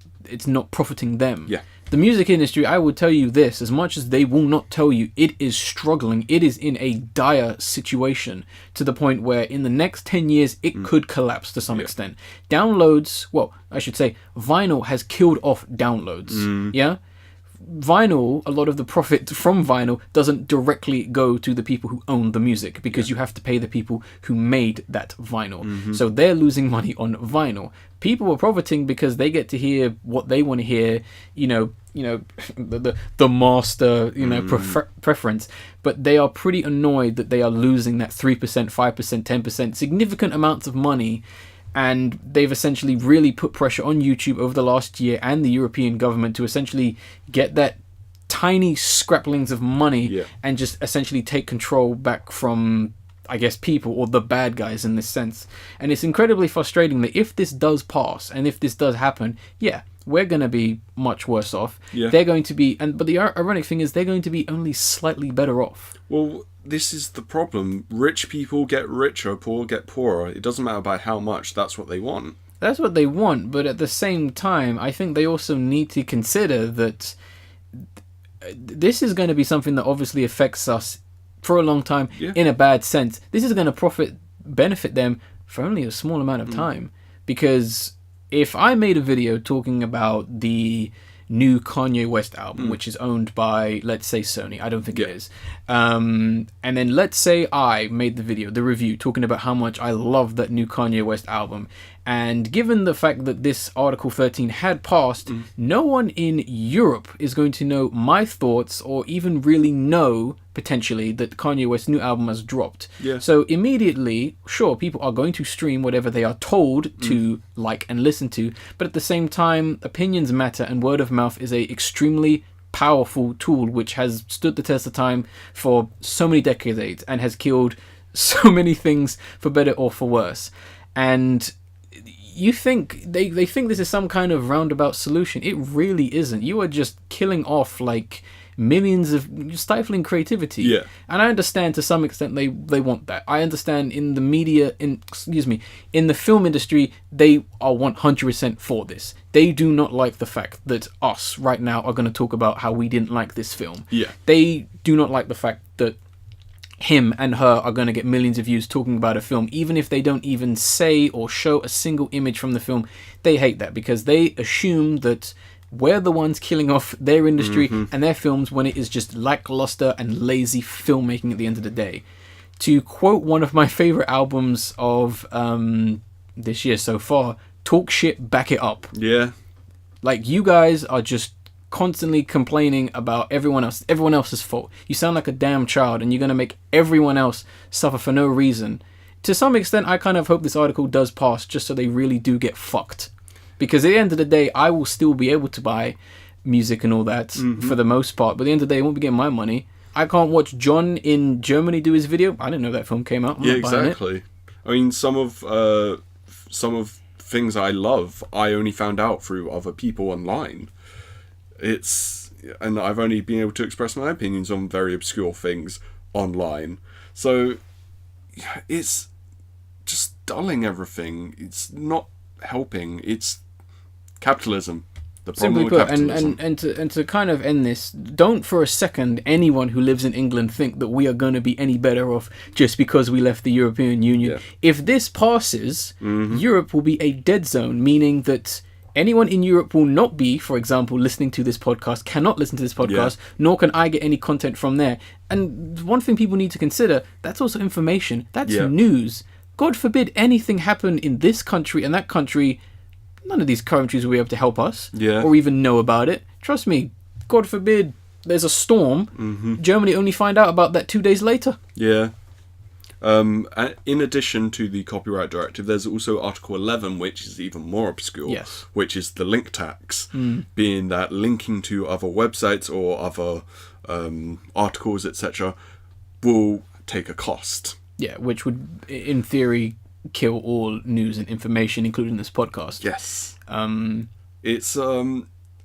profiting them. Yeah. The music industry, I would tell you this, as much as they will not tell you, it is struggling. It is in a dire situation, to the point where in the next 10 years, it could collapse to some extent. Downloads, well, I should say, vinyl has killed off downloads. Yeah? Vinyl, a lot of the profit from vinyl doesn't directly go to the people who own the music, because you have to pay the people who made that vinyl. So they're losing money on vinyl. People are profiting because they get to hear what they want to hear, the master, preference. But they are pretty annoyed that they are losing that 3%, 5%, 10%, significant amounts of money. And they've essentially really put pressure on YouTube over the last year and the European government to essentially get that tiny scraplings of money and just essentially take control back from I guess, people, or the bad guys in this sense. And it's incredibly frustrating that if this does pass, and if this does happen, yeah, we're going to be much worse off. Yeah. They're going to be, but the ironic thing is they're going to be only slightly better off. Well, this is the problem. Rich people get richer, poor get poorer. It doesn't matter by how much, that's what they want. That's what they want, but at the same time, I think they also need to consider that this is going to be something that obviously affects us for a long time in a bad sense. This is going to benefit them for only a small amount of time. Because if I made a video talking about the new Kanye West album, which is owned by, let's say, Sony, I don't think it is, and then let's say I made the review, talking about how much I love that new Kanye West album, and given the fact that this Article 13 had passed, no one in Europe is going to know my thoughts or even really know, potentially, that Kanye West's new album has dropped. Yeah. So immediately, sure, people are going to stream whatever they are told to like and listen to, but at the same time, opinions matter, and word of mouth is a extremely powerful tool which has stood the test of time for so many decades and has killed so many things for better or for worse. And you think they think this is some kind of roundabout solution. It really isn't. You are just killing off like millions of, stifling creativity. Yeah. And I understand to some extent they want that. I understand in the media, in the film industry, they are 100% for this. They do not like the fact that us right now are going to talk about how we didn't like this film. Yeah. They do not like the fact that him and her are going to get millions of views talking about a film, even if they don't even say or show a single image from the film. They hate that because they assume that we're the ones killing off their industry and their films when it is just lackluster and lazy filmmaking at the end of the day. To quote one of my favorite albums of this year so far, talk shit, back it up. Yeah. Like, you guys are just constantly complaining about everyone else's fault. You sound like a damn child, and you're going to make everyone else suffer for no reason. To some extent, I kind of hope this article does pass just so they really do get fucked. Because at the end of the day, I will still be able to buy music and all that for the most part, but at the end of the day, I won't be getting my money. I can't watch John in Germany do his video. I didn't know that film came out. I'm not buying it. I mean, some of things I love, I only found out through other people online. And I've only been able to express my opinions on very obscure things online. So it's just dulling everything. It's not helping. It's capitalism. The problem with capitalism. And to kind of end this, don't for a second anyone who lives in England think that we are going to be any better off just because we left the European Union. Yeah. If this passes, Europe will be a dead zone, meaning that anyone in Europe will not be, for example, listening to this podcast, cannot listen to this podcast, nor can I get any content from there. And one thing people need to consider, that's also information. That's news. God forbid anything happen in this country and that country, none of these countries will be able to help us or even know about it. Trust me, God forbid there's a storm, Germany only find out about that 2 days later. Yeah. In addition to the copyright directive, there's also Article 11, which is even more obscure, which is the link tax, being that linking to other websites or other articles, etc., will take a cost. Yeah, which would, in theory, kill all news and information, including this podcast. Yes.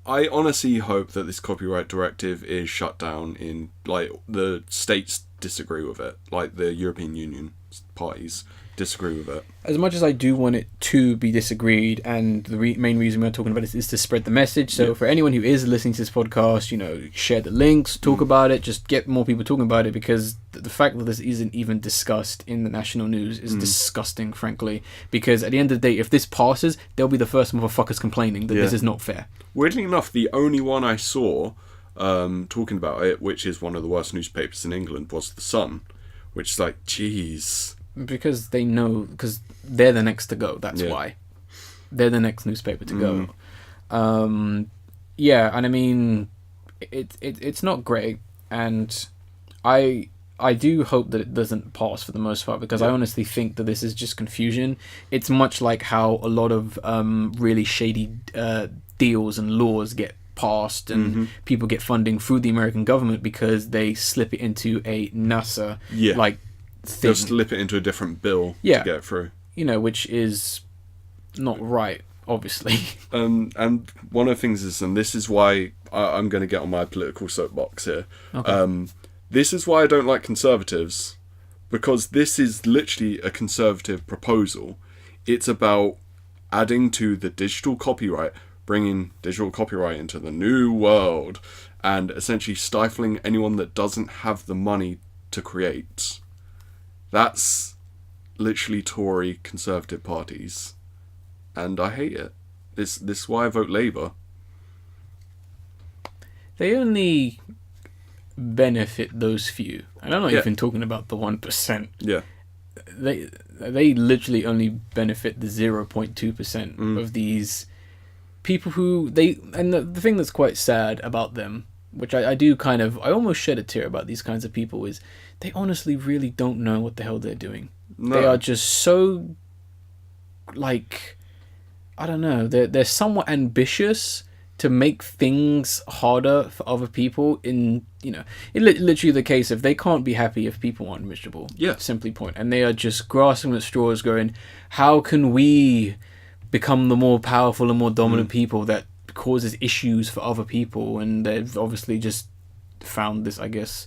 I honestly hope that this copyright directive is shut down in, like, the states disagree with it, like the European Union parties disagree with it. As much as I do want it to be disagreed, and the main reason we're talking about it is to spread the message. So for anyone who is listening to this podcast, share the links, talk about it, just get more people talking about it, because the fact that this isn't even discussed in the national news is disgusting, frankly. Because at the end of the day, if this passes, they'll be the first motherfuckers complaining that this is not fair. Weirdly enough, the only one I saw talking about it, which is one of the worst newspapers in England, was The Sun, which is like, jeez. Because they know, because they're the next to go, that's why. They're the next newspaper to go. And I mean, it's not great, and I do hope that it doesn't pass for the most part, because I honestly think that this is just confusion. It's much like how a lot of really shady deals and laws get passed, and people get funding through the American government because they slip it into a NASA like thing. Just slip it into a different bill to get through. You know, which is not right, obviously. And one of the things is, and this is why I'm going to get on my political soapbox here. Okay. This is why I don't like conservatives, because this is literally a conservative proposal. It's about adding to the digital copyright, bringing digital copyright into the new world, and essentially stifling anyone that doesn't have the money to create. That's literally Tory conservative parties, and I hate it. This is why I vote Labour. They only benefit those few, and I'm not even talking about the 1%. Yeah, they literally only benefit the 0.2% of these people who and the thing that's quite sad about them, which I almost shed a tear about these kinds of people, is they honestly really don't know what the hell they're doing. No. They are just so, like, I don't know, they're somewhat ambitious to make things harder for other people. In literally the case of they can't be happy if people aren't miserable. Yeah. Simply point. And they are just grasping at straws going, how can we become the more powerful and more dominant people that causes issues for other people? And they've obviously just found this, I guess,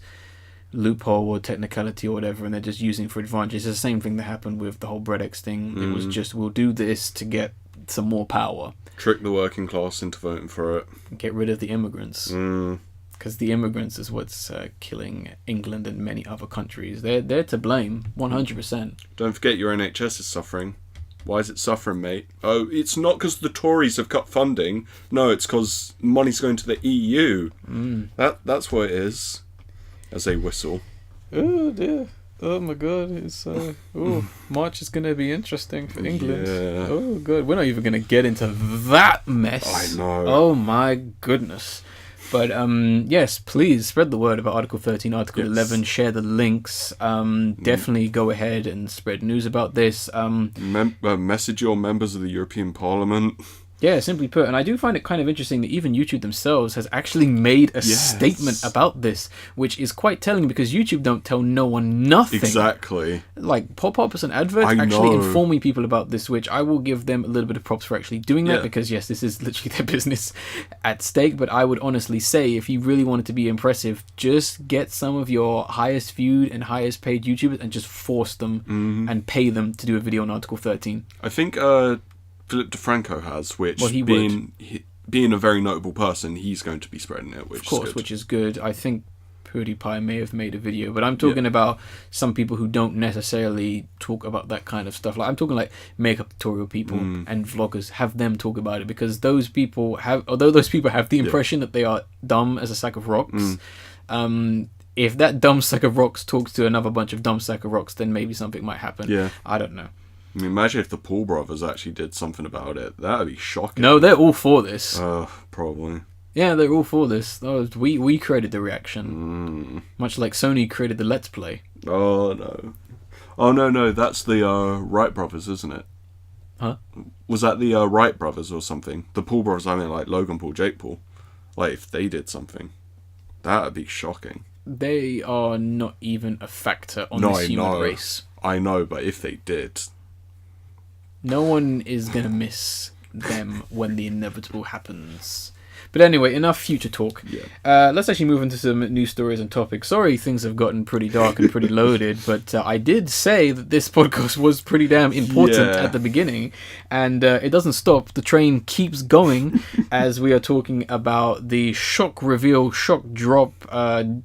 loophole or technicality or whatever, and they're just using for advantage. It's the same thing that happened with the whole Bredex thing. It was just, we'll do this to get some more power. Trick the working class into voting for it. Get rid of the immigrants. Because the immigrants is what's killing England and many other countries. They're to blame, 100%. Don't forget your NHS is suffering. Why is it suffering, mate? Oh, it's not because the Tories have cut funding. No, it's because money's going to the EU. That's what it is. As they whistle. Oh dear. Oh my god. It's March is going to be interesting for England. Yeah. Oh god. We're not even going to get into that mess. I know. Oh my goodness. But yes, please spread the word about Article 13, Article 11. Share the links. Definitely go ahead and spread news about this. Message your members of the European Parliament. Yeah, simply put. And I do find it kind of interesting that even YouTube themselves has actually made a statement about this, which is quite telling, because YouTube don't tell no one nothing. Exactly. Like pop-ups and adverts actually informing people about this, which I will give them a little bit of props for actually doing that, because yes, this is literally their business at stake. But I would honestly say, if you really wanted to be impressive, just get some of your highest viewed and highest paid YouTubers and just force them and pay them to do a video on Article 13. I think Philip DeFranco has, which being a very notable person, he's going to be spreading it, which is good. I think PewDiePie may have made a video, but I'm talking about some people who don't necessarily talk about that kind of stuff. Like, I'm talking like makeup tutorial people and vloggers. Have them talk about it, because those people have the impression that they are dumb as a sack of rocks. If that dumb sack of rocks talks to another bunch of dumb sack of rocks, then maybe something might happen. Yeah. I don't know. I mean, imagine if the Paul brothers actually did something about it. That would be shocking. No, they're all for this. Probably. Yeah, they're all for this. We created the reaction. Much like Sony created the Let's Play. Oh, no. Oh, no, that's the Wright brothers, isn't it? Huh? Was that the Wright brothers or something? The Paul brothers, I mean, like Logan Paul, Jake Paul. Like, if they did something, that would be shocking. They are not even a factor on this human race. I know, but if they did... No one is going to miss them when the inevitable happens. But anyway, enough future talk. Yeah. Let's actually move into some news stories and topics. Sorry, things have gotten pretty dark and pretty loaded, but I did say that this podcast was pretty damn important at the beginning, and it doesn't stop. The train keeps going as we are talking about the shock reveal, shock drop,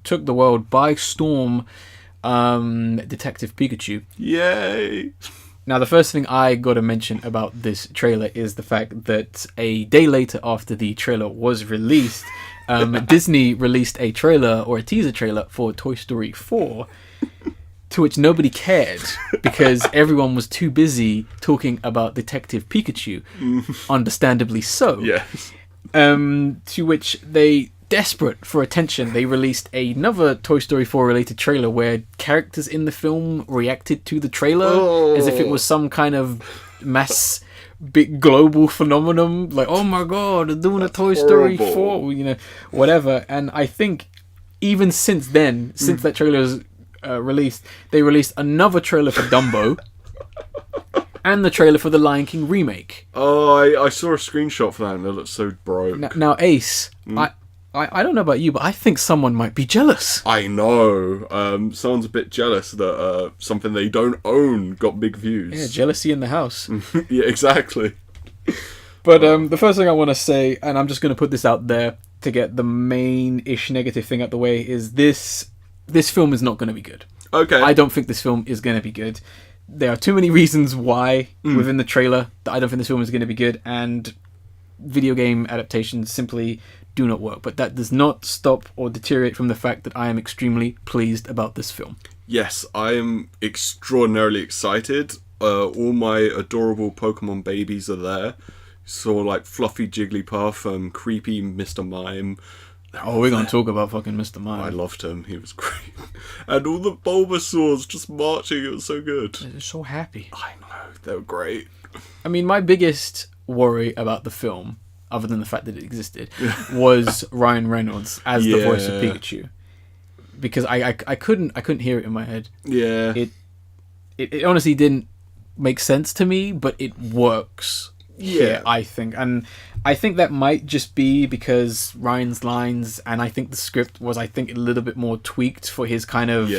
took the world by storm, Detective Pikachu. Yay! Now, the first thing I got to mention about this trailer is the fact that a day later after the trailer was released, Disney released a trailer or a teaser trailer for Toy Story 4, to which nobody cared because everyone was too busy talking about Detective Pikachu, understandably so. Yes. To which they... Desperate for attention, they released another Toy Story 4 related trailer where characters in the film reacted to the trailer as if it was some kind of mass big global phenomenon, like, oh my god, they're doing a Toy Story 4, whatever. And I think even since then, since that trailer they released another trailer for Dumbo and the trailer for the Lion King remake. Oh, I saw a screenshot for that and it looked so broke. Now Ace, I don't know about you, but I think someone might be jealous. I know. Someone's a bit jealous that something they don't own got big views. Yeah, jealousy in the house. Yeah, exactly. But the first thing I want to say, and I'm just going to put this out there to get the main-ish negative thing out the way, is this film is not going to be good. Okay. I don't think this film is going to be good. There are too many reasons why within the trailer that I don't think this film is going to be good, and video game adaptations simply do not work. But that does not stop or deteriorate from the fact that I am extremely pleased about this film. Yes, I am extraordinarily excited. All my adorable Pokemon babies are there. So like fluffy Jigglypuff, creepy Mr. Mime. Oh, we're going to talk about fucking Mr. Mime. I loved him. He was great. And all the Bulbasaurs just marching. It was so good. They're so happy. I know. They were great. I mean, my biggest worry about the film, other than the fact that it existed, was Ryan Reynolds as the voice of Pikachu. Because I couldn't hear it in my head. Yeah. It honestly didn't make sense to me, but it works. Yeah, I think. And I think that might just be because Ryan's lines, and I think the script was, a little bit more tweaked for his kind of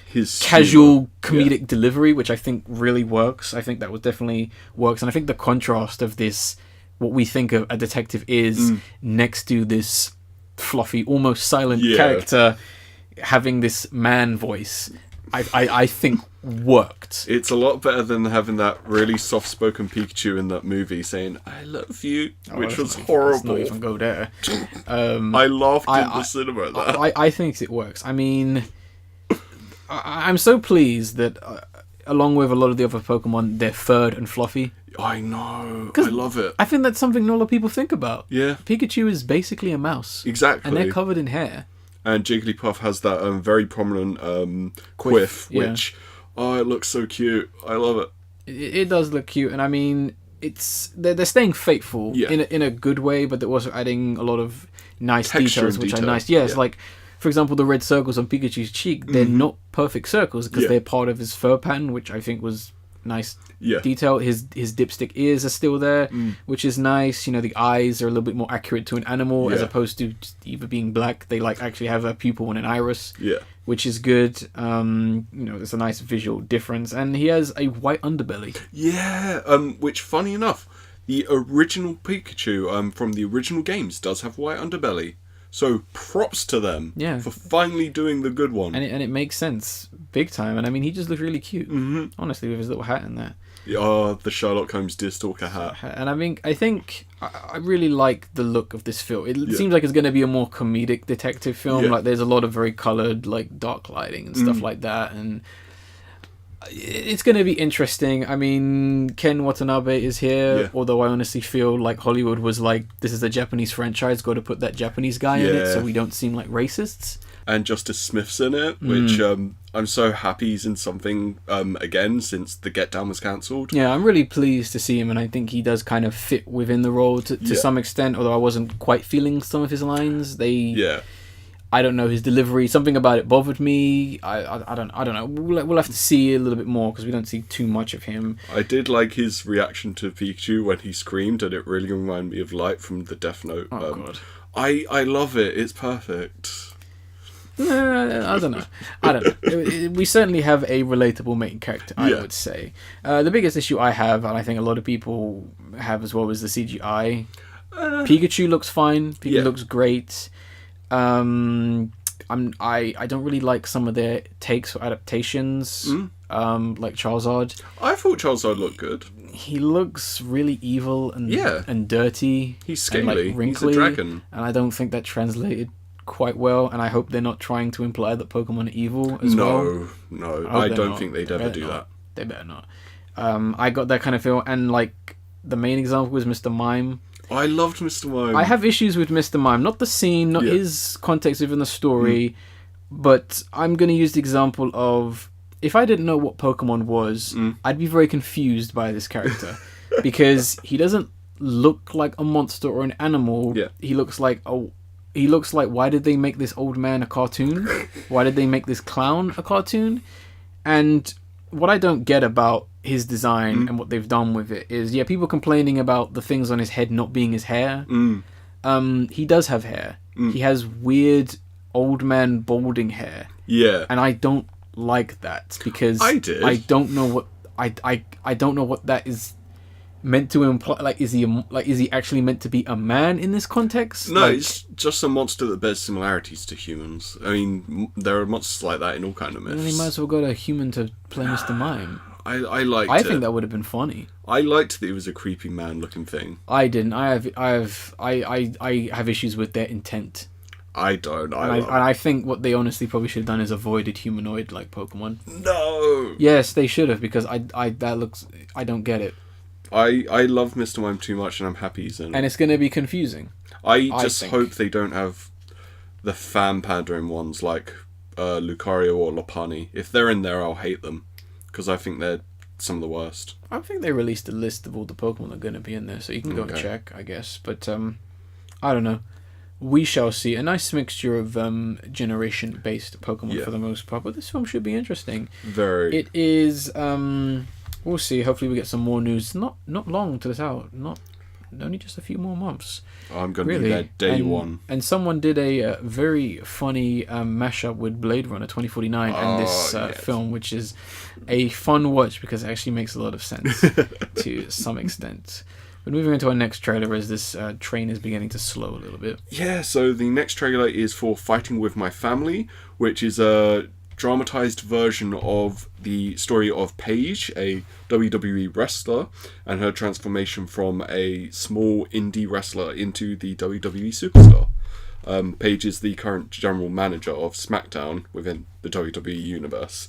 his casual comedic delivery, which I think really works. I think that was definitely works. And I think the contrast of this, what we think of a detective is, next to this fluffy, almost silent character having this man voice, I think worked. It's a lot better than having that really soft-spoken Pikachu in that movie saying "I love you," which was horrible. Let's not even go there. I laughed in the cinema at that. I think it works. I mean, I'm so pleased that along with a lot of the other Pokemon, they're furred and fluffy. I know. I love it. I think that's something not a lot of people think about. Yeah. Pikachu is basically a mouse. Exactly. And they're covered in hair. And Jigglypuff has that very prominent quiff, which, it looks so cute. I love it. It does look cute, and I mean, they're staying faithful in a good way, but they're also adding a lot of nice details, which are nice. Yes, like, for example, the red circles on Pikachu's cheek, they're not perfect circles because they're part of his fur pattern, which I think was nice detail. His dipstick ears are still there, which is nice. You know, the eyes are a little bit more accurate to an animal as opposed to just either being black. They actually have a pupil and an iris, which is good. You know, there's a nice visual difference, and he has a white underbelly. Yeah, which, funny enough, the original Pikachu from the original games does have white underbelly. So props to them for finally doing the good one. And it makes sense big time. And I mean, he just looked really cute, honestly, with his little hat and that. The Sherlock Holmes Deerstalker hat. And I think I really like the look of this film. It seems like it's going to be a more comedic detective film. Like, there's a lot of very coloured, like, dark lighting and stuff like that. And it's going to be interesting. I mean, Ken Watanabe is here, although I honestly feel like Hollywood was like, this is a Japanese franchise, got to put that Japanese guy in it so we don't seem like racists. And Justice Smith's in it, which I'm so happy he's in something again since The Get Down was cancelled. Yeah, I'm really pleased to see him, and I think he does kind of fit within the role to some extent, although I wasn't quite feeling some of his lines. I don't know, his delivery, something about it bothered me. I don't know. We'll have to see a little bit more because we don't see too much of him. I did like his reaction to Pikachu when he screamed, and it really reminded me of Light from the Death Note. Oh, God. I love it. It's perfect. I don't know. We certainly have a relatable main character, I would say. The biggest issue I have, and I think a lot of people have as well, is the CGI. Pikachu looks fine. Pikachu looks great. I don't really like some of their takes or adaptations, like Charizard. I thought Charizard looked good. He looks really evil and dirty. He's scaly. And, like, wrinkly, he's a dragon. And I don't think that translated quite well, and I hope they're not trying to imply that Pokemon are evil as well. No, I don't think they'd ever do that. They better not. I got that kind of feel, and like the main example was Mr. Mime. I loved Mr. Mime. I have issues with Mr. Mime, not the scene, not his context within the story, but I'm going to use the example of, if I didn't know what Pokemon was, I'd be very confused by this character, because he doesn't look like a monster or an animal. He looks like he looks like, why did they make this old man a cartoon? Why did they make this clown a cartoon? And what I don't get about his design and what they've done with it is, people complaining about the things on his head not being his hair. He does have hair. He has weird old man balding hair. Yeah. And I don't like that because I don't know what I don't know what that is meant to imply. Like, is he actually meant to be a man in this context? No, it's just a monster that bears similarities to humans. I mean, there are monsters like that in all kind of myths. Then they might as well got a human to play Mr. Mime. I think that would have been funny. I liked that it was a creepy man-looking thing. I didn't. I have issues with their intent. I don't. I think what they honestly probably should have done is avoided humanoid like Pokemon. No. Yes, they should have, because I don't get it. I love Mr. Mime too much, and I'm happy he's in it. And it's going to be confusing. I just hope they don't have the fan pandering ones like Lucario or Lopunny. If they're in there, I'll hate them, because I think they're some of the worst. I think they released a list of all the Pokemon that are going to be in there, so you can go and check, I guess. But I don't know. We shall see. A nice mixture of generation-based Pokemon for the most part, but this film should be interesting. Very. It is. We'll see. Hopefully, we get some more news. Not long till it's out. Only just a few more months. I'm going to be there day one. And someone did a very funny mashup with Blade Runner 2049 and this film, which is a fun watch because it actually makes a lot of sense to some extent. But moving into our next trailer as this train is beginning to slow a little bit. Yeah, so the next trailer is for Fighting With My Family, which is a dramatized version of the story of Paige, a WWE wrestler, and her transformation from a small indie wrestler into the WWE superstar. Paige is the current general manager of SmackDown within the WWE universe.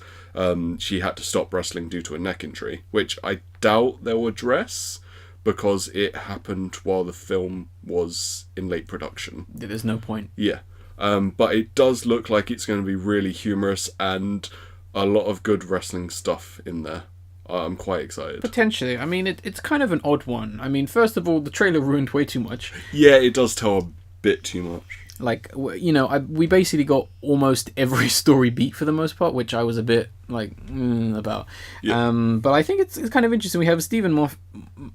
She had to stop wrestling due to a neck injury, which I doubt they'll address, because it happened while the film was in late production. There's no point. Yeah. But it does look like it's going to be really humorous and a lot of good wrestling stuff in there. I'm quite excited. Potentially. I mean, it's kind of an odd one. I mean, first of all, the trailer ruined way too much. Yeah, it does tell a bit too much. Like, we basically got almost every story beat for the most part, which I was a bit like about. Yeah. But I think it's kind of interesting. We have Stephen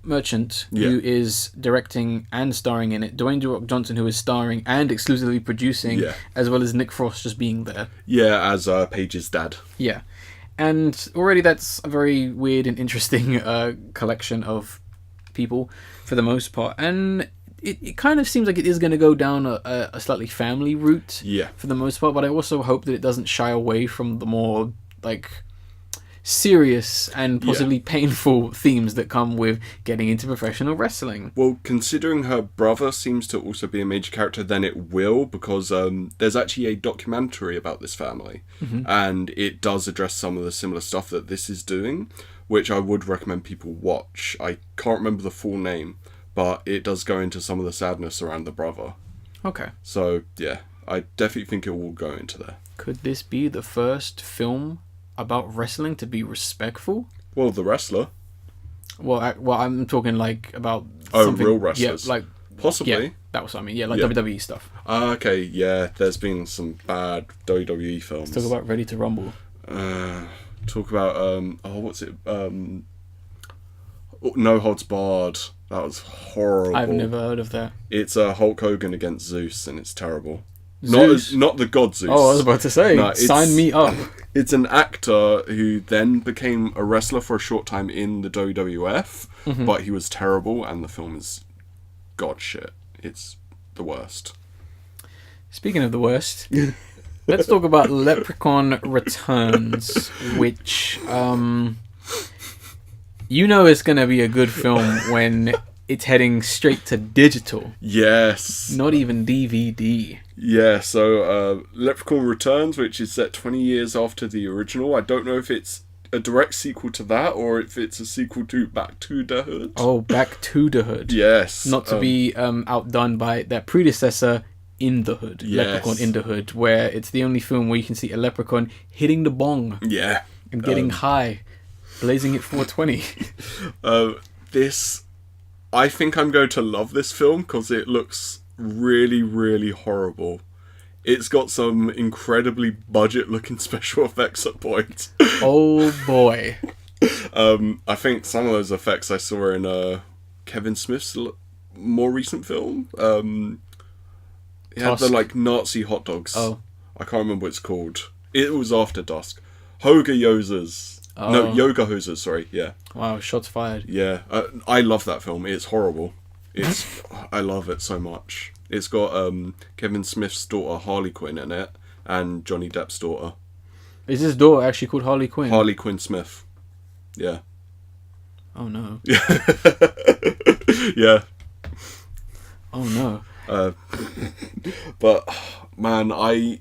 Merchant, who is directing and starring in it. Dwayne The Rock Johnson, who is starring and exclusively producing, as well as Nick Frost just being there. Yeah, as Paige's dad. Yeah. And already that's a very weird and interesting collection of people for the most part. And it kind of seems like it is going to go down a slightly family route for the most part, but I also hope that it doesn't shy away from the more like serious and possibly painful themes that come with getting into professional wrestling. Well, considering her brother seems to also be a major character, then it will, because there's actually a documentary about this family, and it does address some of the similar stuff that this is doing, which I would recommend people watch. I can't remember the full name, but it does go into some of the sadness around the brother. Okay. So, yeah, I definitely think it will go into there. Could this be the first film about wrestling to be respectful? Well, The Wrestler. Well, I'm talking like about real wrestlers. Yeah, like possibly. Yeah, that was what I mean. Yeah, like WWE stuff. Okay, yeah. There's been some bad WWE films. Let's talk about Ready to Rumble. Talk about what's it? No Holds Barred. That was horrible. I've never heard of that. It's Hulk Hogan against Zeus, and it's terrible. Zeus? Not the god Zeus. Oh, I was about to say, sign me up. It's an actor who then became a wrestler for a short time in the WWF, but he was terrible, and the film is god shit. It's the worst. Speaking of the worst, let's talk about Leprechaun Returns, which it's going to be a good film when it's heading straight to digital. Yes. Not even DVD. Yeah, so Leprechaun Returns, which is set 20 years after the original. I don't know if it's a direct sequel to that or if it's a sequel to Back to the Hood. Oh, Back to the Hood. Yes. Not to be outdone by their predecessor, In the Hood. Yes. Leprechaun In the Hood, where it's the only film where you can see a leprechaun hitting the bong. Yeah. And getting high. Blazing at 420. I think I'm going to love this film because it looks really, really horrible. It's got some incredibly budget-looking special effects at points. Oh boy. I think some of those effects I saw in Kevin Smith's more recent film. He had the like Nazi hot dogs. Oh. I can't remember what it's called. It was After Dusk. Yoga Hosers, sorry, yeah. Wow, shots fired. Yeah, I love that film. It's horrible. I love it so much. It's got Kevin Smith's daughter Harley Quinn in it, and Johnny Depp's daughter. Is his daughter actually called Harley Quinn? Harley Quinn Smith. Yeah. Oh no. Yeah. Oh no. But man, I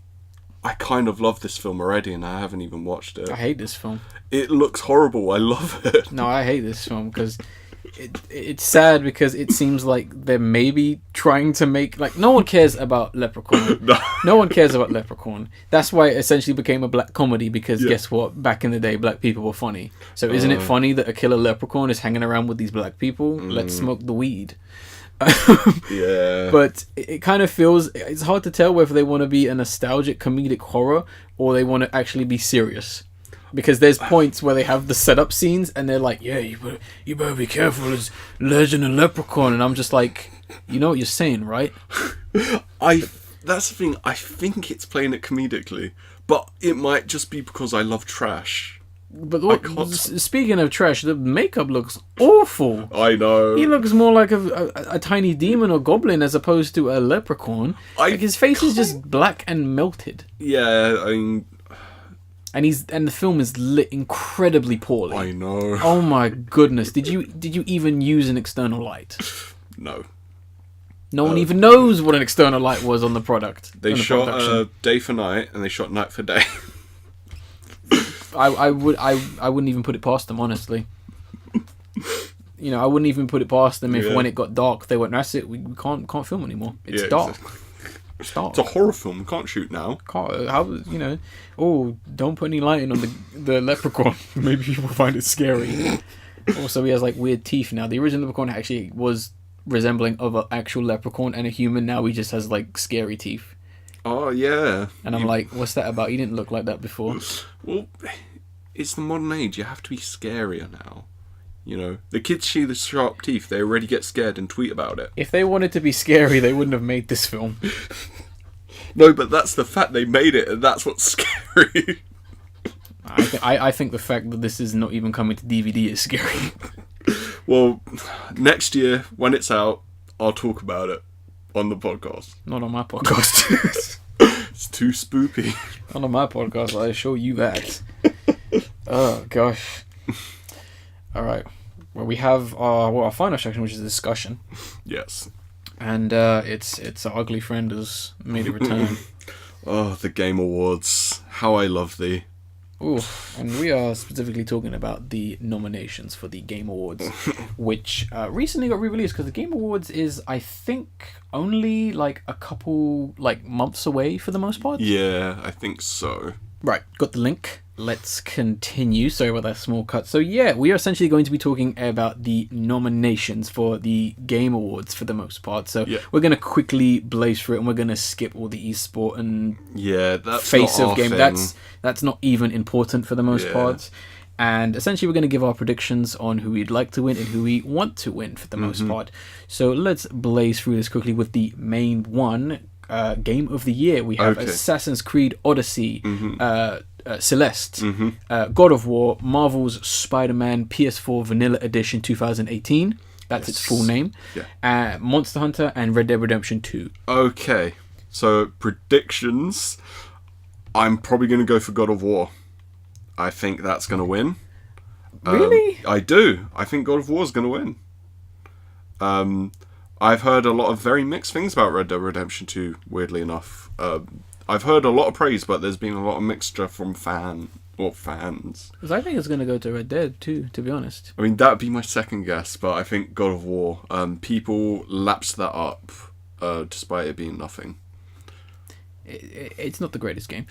kind of love this film already, and I haven't even watched it. I hate this film. It looks horrible. I love it. No, I hate this film because it's sad because it seems like they're maybe trying to make like no one cares about Leprechaun. No one cares about Leprechaun. That's why it essentially became a black comedy because guess what? Back in the day, black people were funny. So isn't it funny that a killer leprechaun is hanging around with these black people? Let's smoke the weed. Yeah. But it kind of feels it's hard to tell whether they want to be a nostalgic comedic horror or they want to actually be serious. Because there's points where they have the setup scenes and they're like, yeah, you better be careful, it's Legend of Leprechaun, and I'm just like, you know what you're saying, right? That's the thing, I think it's playing it comedically, but it might just be because I love trash. But speaking of trash, the makeup looks awful. I know. He looks more like a tiny demon or goblin as opposed to a leprechaun. Like his face is just black and melted. Yeah, I mean... And the film is lit incredibly poorly. I know. Oh my goodness! Did you even use an external light? No. No one even knows what an external light was on the product. They shot day for night, and they shot night for day. I wouldn't even put it past them, honestly. You know, I wouldn't even put it past them if when it got dark they went, that's it, we can't film anymore. It's dark. Exactly. It's dark. It's a horror film. We can't shoot now. Don't put any lighting on the leprechaun. Maybe people find it scary. Also, he has like weird teeth now. The original leprechaun actually was resembling of an actual leprechaun and a human. Now he just has like scary teeth. Oh yeah. And I'm like, what's that about? He didn't look like that before. Well, it's the modern age. You have to be scarier now. You know, the kids see the sharp teeth, they already get scared and tweet about it. If they wanted to be scary, they wouldn't have made this film. No, but that's the fact, they made it, and that's what's scary. I think the fact that this is not even coming to DVD is scary. Well, next year, when it's out, I'll talk about it on the podcast. Not on my podcast. It's too spoopy. Not on my podcast, I assure you that. Oh, gosh. All right. Well, we have our final section, which is a discussion. Yes. And it's our ugly friend has made a return. Oh, the Game Awards. How I love thee. Ooh, and we are specifically talking about the nominations for the Game Awards, which recently got re-released because the Game Awards is, I think, only like a couple months away for the most part. Yeah, I think so. Right, got the link. Let's continue. Sorry about that small cut. So yeah, we are essentially going to be talking about the nominations for the Game Awards for the most part. So we're going to quickly blaze through it and we're going to skip all the esport and that's face not of game. Thing. That's not even important for the most part. And essentially we're going to give our predictions on who we'd like to win and who we want to win for the most part. So let's blaze through this quickly with the main one. Game of the year. We have Assassin's Creed Odyssey, Celeste, God of War, Marvel's Spider-Man PS4 Vanilla Edition 2018. That's its full name. Monster Hunter and Red Dead Redemption 2. Okay, so predictions. I'm probably going to go for God of War. I think that's going to win. Really? I do. I think God of War is going to win. I've heard a lot of very mixed things about Red Dead Redemption 2, weirdly enough. I've heard a lot of praise, but there's been a lot of mixture from fans. Because I think it's going to go to Red Dead too, to be honest. I mean, that would be my second guess, but I think God of War. People lapsed that up, despite it being nothing. It's not the greatest game.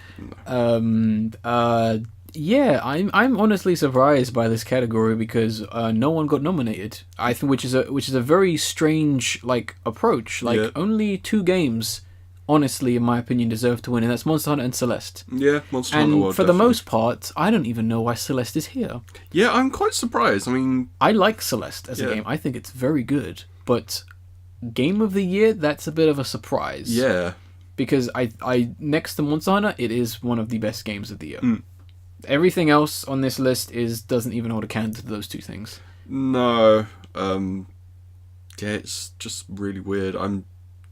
No. Yeah, I'm honestly surprised by this category because no one got nominated. I think which is a very strange like approach. Like only 2 games, honestly, in my opinion, deserve to win, and that's Monster Hunter and Celeste. Yeah, Monster Hunter World. And for the most part, I don't even know why Celeste is here. Yeah, I'm quite surprised. I mean, I like Celeste as a game. I think it's very good, but Game of the Year, that's a bit of a surprise. Yeah, because I next to Monster Hunter, it is one of the best games of the year. Everything else on this list doesn't even hold a candle to those 2 things. No. Yeah, it's just really weird. I'm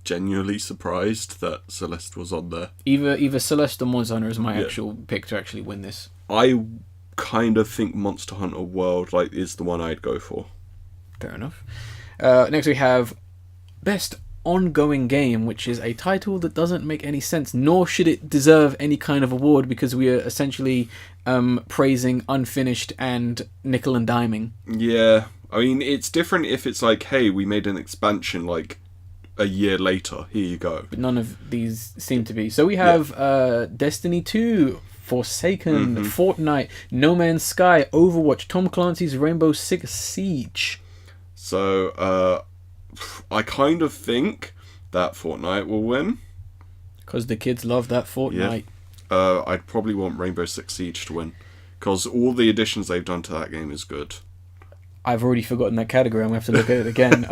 genuinely surprised that Celeste was on there. Either Celeste or Monster Hunter is my actual pick to actually win this. I kind of think Monster Hunter World is the one I'd go for. Fair enough. Next we have Best Ongoing Game, which is a title that doesn't make any sense, nor should it deserve any kind of award because we are essentially praising unfinished and nickel and diming. Yeah, I mean, it's different if it's like, hey, we made an expansion a year later, here you go. But none of these seem to be. So we have Destiny 2, Forsaken, Fortnite, No Man's Sky, Overwatch, Tom Clancy's Rainbow Six Siege. So, I kind of think that Fortnite will win. Because the kids love that Fortnite. Yeah. I'd probably want Rainbow Six Siege to win. Because all the additions they've done to that game is good. I've already forgotten that category. I'm going to have to look at it again.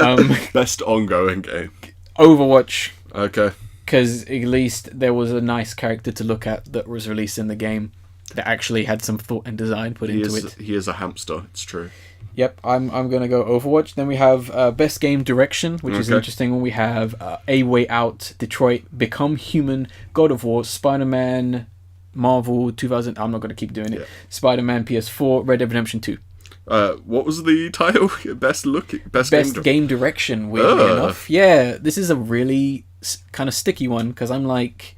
Best ongoing game. Overwatch. Okay. Because at least there was a nice character to look at that was released in the game that actually had some thought and design put into it. He is a hamster, it's true. Yep, I'm going to go Overwatch. Then we have Best Game Direction, which is interesting. We have A Way Out, Detroit, Become Human, God of War, Spider-Man, Marvel 2000... I'm not going to keep doing it. Yeah. Spider-Man PS4, Red Dead Redemption 2. What was the title? Best Game Direction, weirdly enough. Yeah, this is a really kind of sticky one, because I'm like...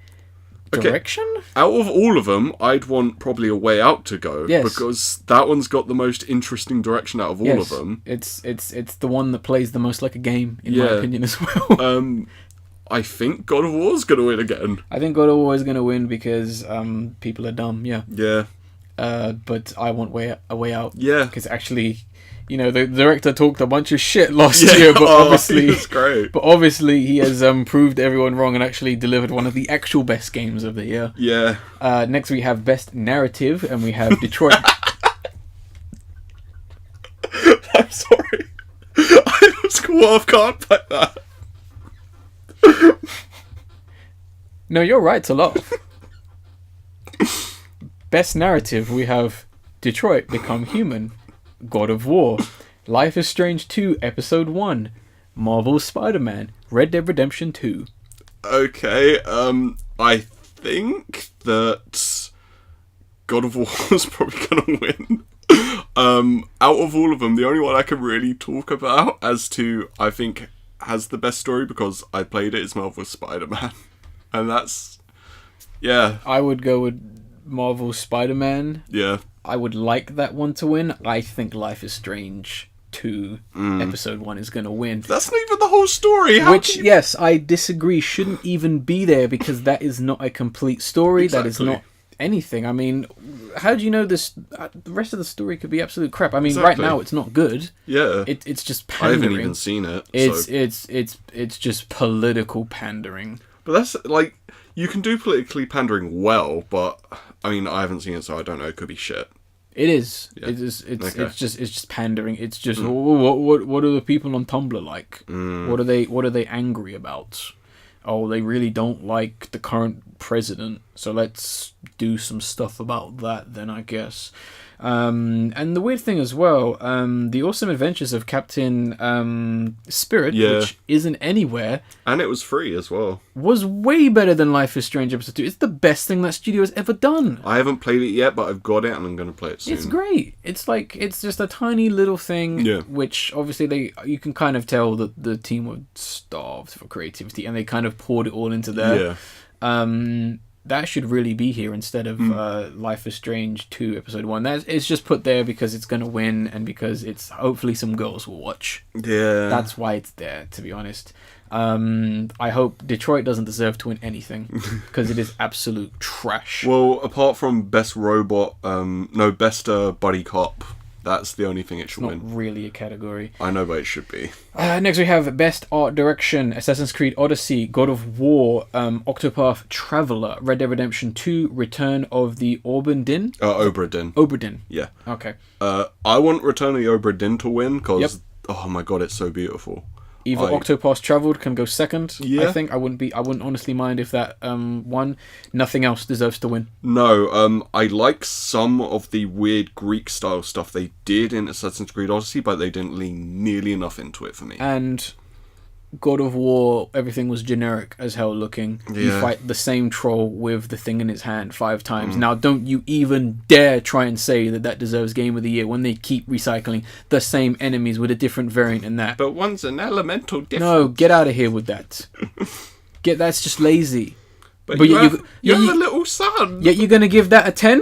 Direction? Out of all of them, I'd want probably A Way Out to go. Yes. Because that one's got the most interesting direction out of all of them. It's the one that plays the most like a game, in my opinion, as well. I think God of War's going to win again. I think God of War is going to win because people are dumb, yeah. Yeah. But I want A Way Out. Yeah. Because actually... You know, the director talked a bunch of shit last year, but obviously he has proved everyone wrong and actually delivered one of the actual best games of the year. Yeah. Next we have Best Narrative, and we have Detroit. I'm sorry. I was caught off guard by that. No, you're right to laugh. Best Narrative, we have Detroit Become Human, God of War, Life is Strange 2 Episode 1, Marvel's Spider-Man, Red Dead Redemption 2. Okay, I think that God of War is probably going to win. Out of all of them, the only one I can really talk about as to, I think, has the best story because I played it is Marvel's Spider-Man. And that's, yeah. I would go with Marvel's Spider-Man. Yeah. I would like that one to win. I think Life is Strange 2 Episode 1 is going to win. That's not even the whole story. Yes, I disagree. Shouldn't even be there because that is not a complete story. Exactly. That is not anything. I mean, how do you know this? The rest of the story could be absolute crap. I mean, right now it's not good. Yeah. It's just pandering. I haven't even seen it. It's just political pandering. But that's like, you can do politically pandering well, but I mean, I haven't seen it, so I don't know. It could be shit. It is. Yeah. It's just pandering. It's just what are the people on Tumblr like? What are they angry about? Oh, they really don't like the current president, so let's do some stuff about that then, I guess. And the weird thing as well, The Awesome Adventures of Captain Spirit, which isn't anywhere, and it was free as well, was way better than Life is Strange Episode 2. It's the best thing that studio has ever done. I haven't played it yet, but I've got it and I'm going to play it soon. It's great. It's just a tiny little thing, which obviously you can kind of tell that the team were starved for creativity and they kind of poured it all into there. Yeah. That should really be here instead of Life is Strange 2 Episode 1. It's just put there because it's going to win and because it's hopefully some girls will watch. Yeah. That's why it's there, to be honest. I hope Detroit doesn't deserve to win anything because it is absolute trash. Well, apart from best robot, best buddy cop. That's the only thing it should win. Not really a category. I know, but it should be. Next we have Best Art Direction, Assassin's Creed Odyssey, God of War, Octopath Traveler, Red Dead Redemption 2, Return of the Obra Dinn? Obra Dinn. Obra Dinn. Yeah. Okay. I want Return of the Obra Dinn to win because, oh my god, it's so beautiful. Either Octopath Traveled can go second. Yeah. I think I wouldn't honestly mind if that won. Nothing else deserves to win. No, I like some of the weird Greek style stuff they did in Assassin's Creed Odyssey, but they didn't lean nearly enough into it for me. And God of War, everything was generic as hell looking. Yeah. You fight the same troll with the thing in his hand 5 times. Now, don't you even dare try and say that deserves Game of the Year when they keep recycling the same enemies with a different variant in that. But one's an elemental difference. No, get out of here with that. That's just lazy. But you have a little son. Yet you're gonna give that a 10?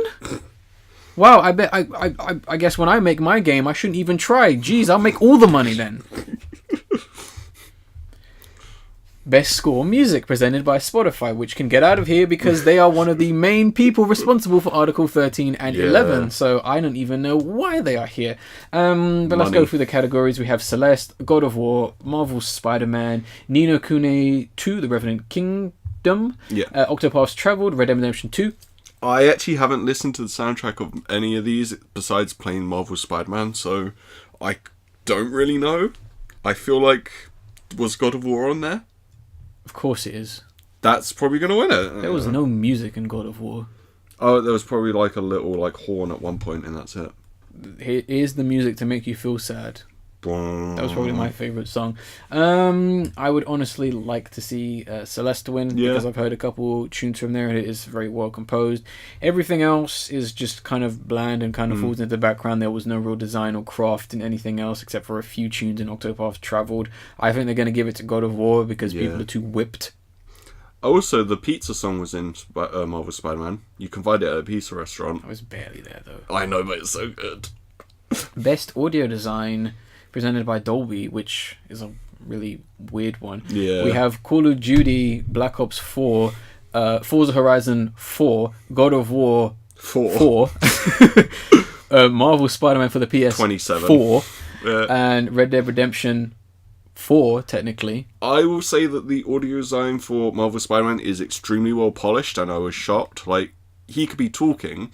Wow, I bet I guess when I make my game, I shouldn't even try. Jeez, I'll make all the money then. Best Score Music presented by Spotify, which can get out of here because they are one of the main people responsible for Article 13 and 11, so I don't even know why they are here. But let's go through the categories. We have Celeste, God of War, Marvel's Spider-Man, Ni no Kuni 2, The Revenant Kingdom, Octopath Traveled, Red Dead Redemption 2. I actually haven't listened to the soundtrack of any of these besides playing Marvel's Spider-Man, so I don't really know. I feel like, was God of War on there? Of course it is. That's probably going to win it. There was no music in God of War. Oh, there was probably like a little horn at one point, and that's it. Here's the music to make you feel sad. That was probably my favourite song. I would honestly like to see Celeste win because I've heard a couple tunes from there and it is very well composed. Everything else is just kind of bland and kind of falls into the background. There was no real design or craft in anything else except for a few tunes in Octopath Traveled. I think they're going to give it to God of War because people are too whipped. Also, the pizza song was in Marvel Spider-Man. You can find it at a pizza restaurant. I was barely there though. I know, but it's so good. Best Audio Design presented by Dolby, which is a really weird one. Yeah. We have Call of Duty, Black Ops 4, Forza Horizon 4, God of War 4, Marvel Spider-Man for the PS 27, and Red Dead Redemption 4, technically. I will say that the audio design for Marvel Spider-Man is extremely well polished, and I was shocked. Like, he could be talking,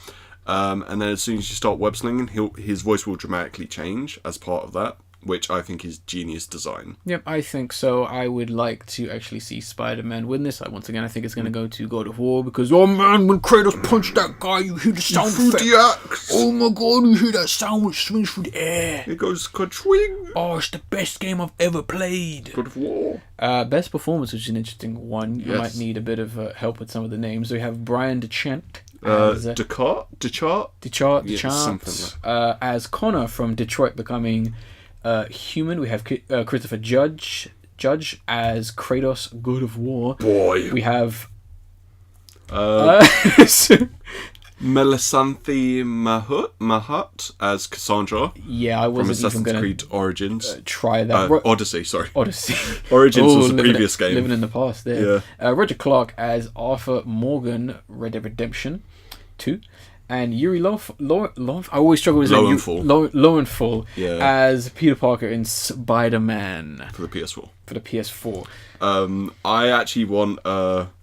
and then as soon as you start web slinging, his voice will dramatically change as part of that, which I think is genius design. Yep, I think so. I would like to actually see Spider-Man win this. Once again, I think it's going to go to God of War because, oh man, when Kratos punched that guy, you hear the sound effect. Oh my god, you hear that sound which swings through the air. It goes ka-twing. Oh, it's the best game I've ever played. God of War. Best performance, which is an interesting one. You might need a bit of help with some of the names. We have Brian DeChant. DeChart, as Connor from Detroit Becoming Human. We have Christopher Judge as Kratos, God of War. Boy. We have Melisanthe Mahut as Cassandra. Yeah, I wasn't from even going to Creed Origins. Try that. Odyssey, sorry. Odyssey. Origins was the previous game. Living in the past there. Yeah. Roger Clark as Arthur Morgan, Red Dead Redemption 2. And Yuri I always struggle with Lowenthal as Peter Parker in Spider-Man. For the PS4. For the PS4. I actually want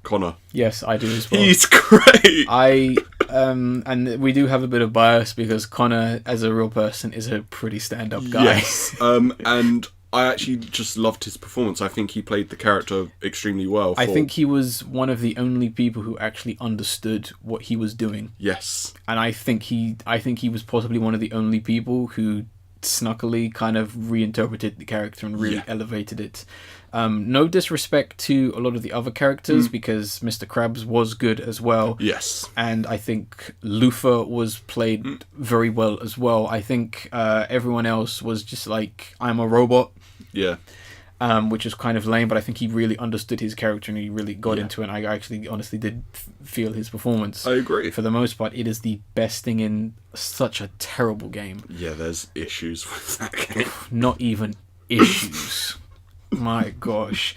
Connor. Yes, I do as well. He's great! And we do have a bit of bias because Connor, as a real person, is a pretty stand-up guy. Yes. And I actually just loved his performance. I think he played the character extremely well. I think he was one of the only people who actually understood what he was doing. Yes. And I think he was possibly one of the only people who snuckily kind of reinterpreted the character and really elevated it. No disrespect to a lot of the other characters because Mr. Krabs was good as well. Yes. And I think Luthor was played very well as well. I think everyone else was just like, I'm a robot. Yeah. Which is kind of lame, but I think he really understood his character and he really got into it. And I actually honestly did feel his performance. I agree. For the most part, it is the best thing in such a terrible game. Yeah, there's issues with that game. Not even issues. My gosh.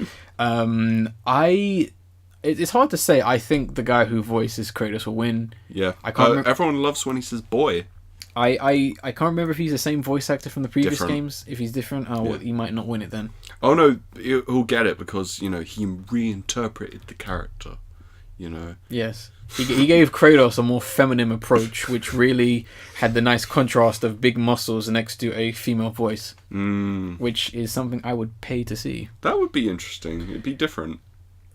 It's hard to say. I think the guy who voices Kratos will win. Yeah. I can't remember. Everyone loves when he says boy. I can't remember if he's the same voice actor from the previous Different. games. If he's different, well, he might not win it then. Oh no, he'll get it because, he reinterpreted the character, Yes. He gave Kratos a more feminine approach, which really had the nice contrast of big muscles next to a female voice, which is something I would pay to see. That would be interesting. It'd be different.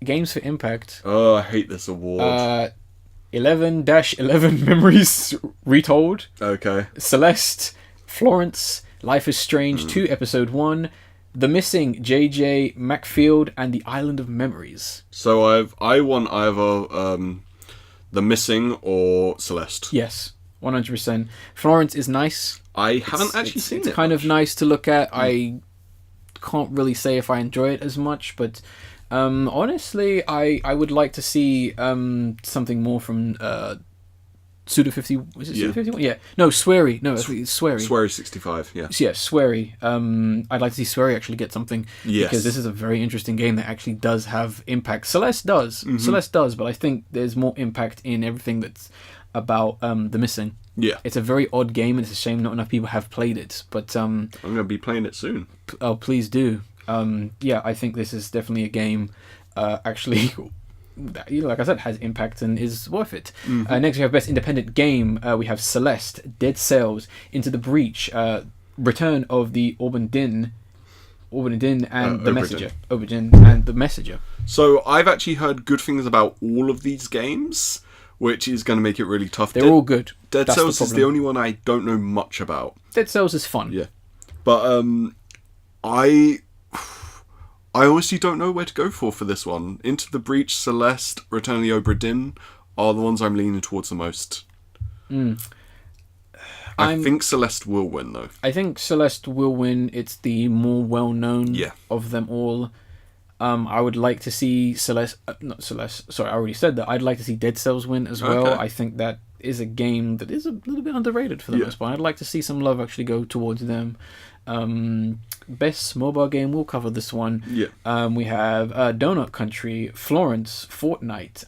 Games for Impact. Oh, I hate this award. 11-11 Memories Retold. Okay. Celeste, Florence, Life is Strange 2, Episode 1, The Missing, J.J. Macfield, and The Island of Memories. So I want either The Missing or Celeste. Yes, 100%. Florence is nice. I haven't actually seen it. It's kind of nice to look at. I can't really say if I enjoy it as much, but honestly, I would like to see something more from Suda 50. Was it Suda 51? Yeah. No, Swery. No, it's Swery. Swery 65. Yeah. Yeah, Swery. I'd like to see Swery actually get something. Yes. Because this is a very interesting game that actually does have impact. Celeste does. Mm-hmm. Celeste does, but I think there's more impact in everything that's about The Missing. Yeah. It's a very odd game, and it's a shame not enough people have played it. But I'm going to be playing it soon. Oh, please do. Yeah, I think this is definitely a game actually that, like I said, has impact and is worth it. Mm-hmm. Next we have Best Independent Game. We have Celeste, Dead Cells, Into the Breach, Return of the Oberdin and the Messenger. Oberdin and the Messenger. So I've actually heard good things about all of these games, which is going to make it really tough. They're all good. Dead Cells is the only one I don't know much about. Dead Cells is fun. Yeah. But I honestly don't know where to go for this one. Into the Breach, Celeste, Return of the Obra Dinn are the ones I'm leaning towards the most. I think Celeste will win, though. I think Celeste will win. It's the more well-known of them all. I would like to see not Celeste. Sorry, I already said that. I'd like to see Dead Cells win as well. Okay. I think that is a game that is a little bit underrated for the most part. I'd like to see some love actually go towards them. Best mobile game, we'll cover this one. Yeah. We have Donut Country, Florence, Fortnite,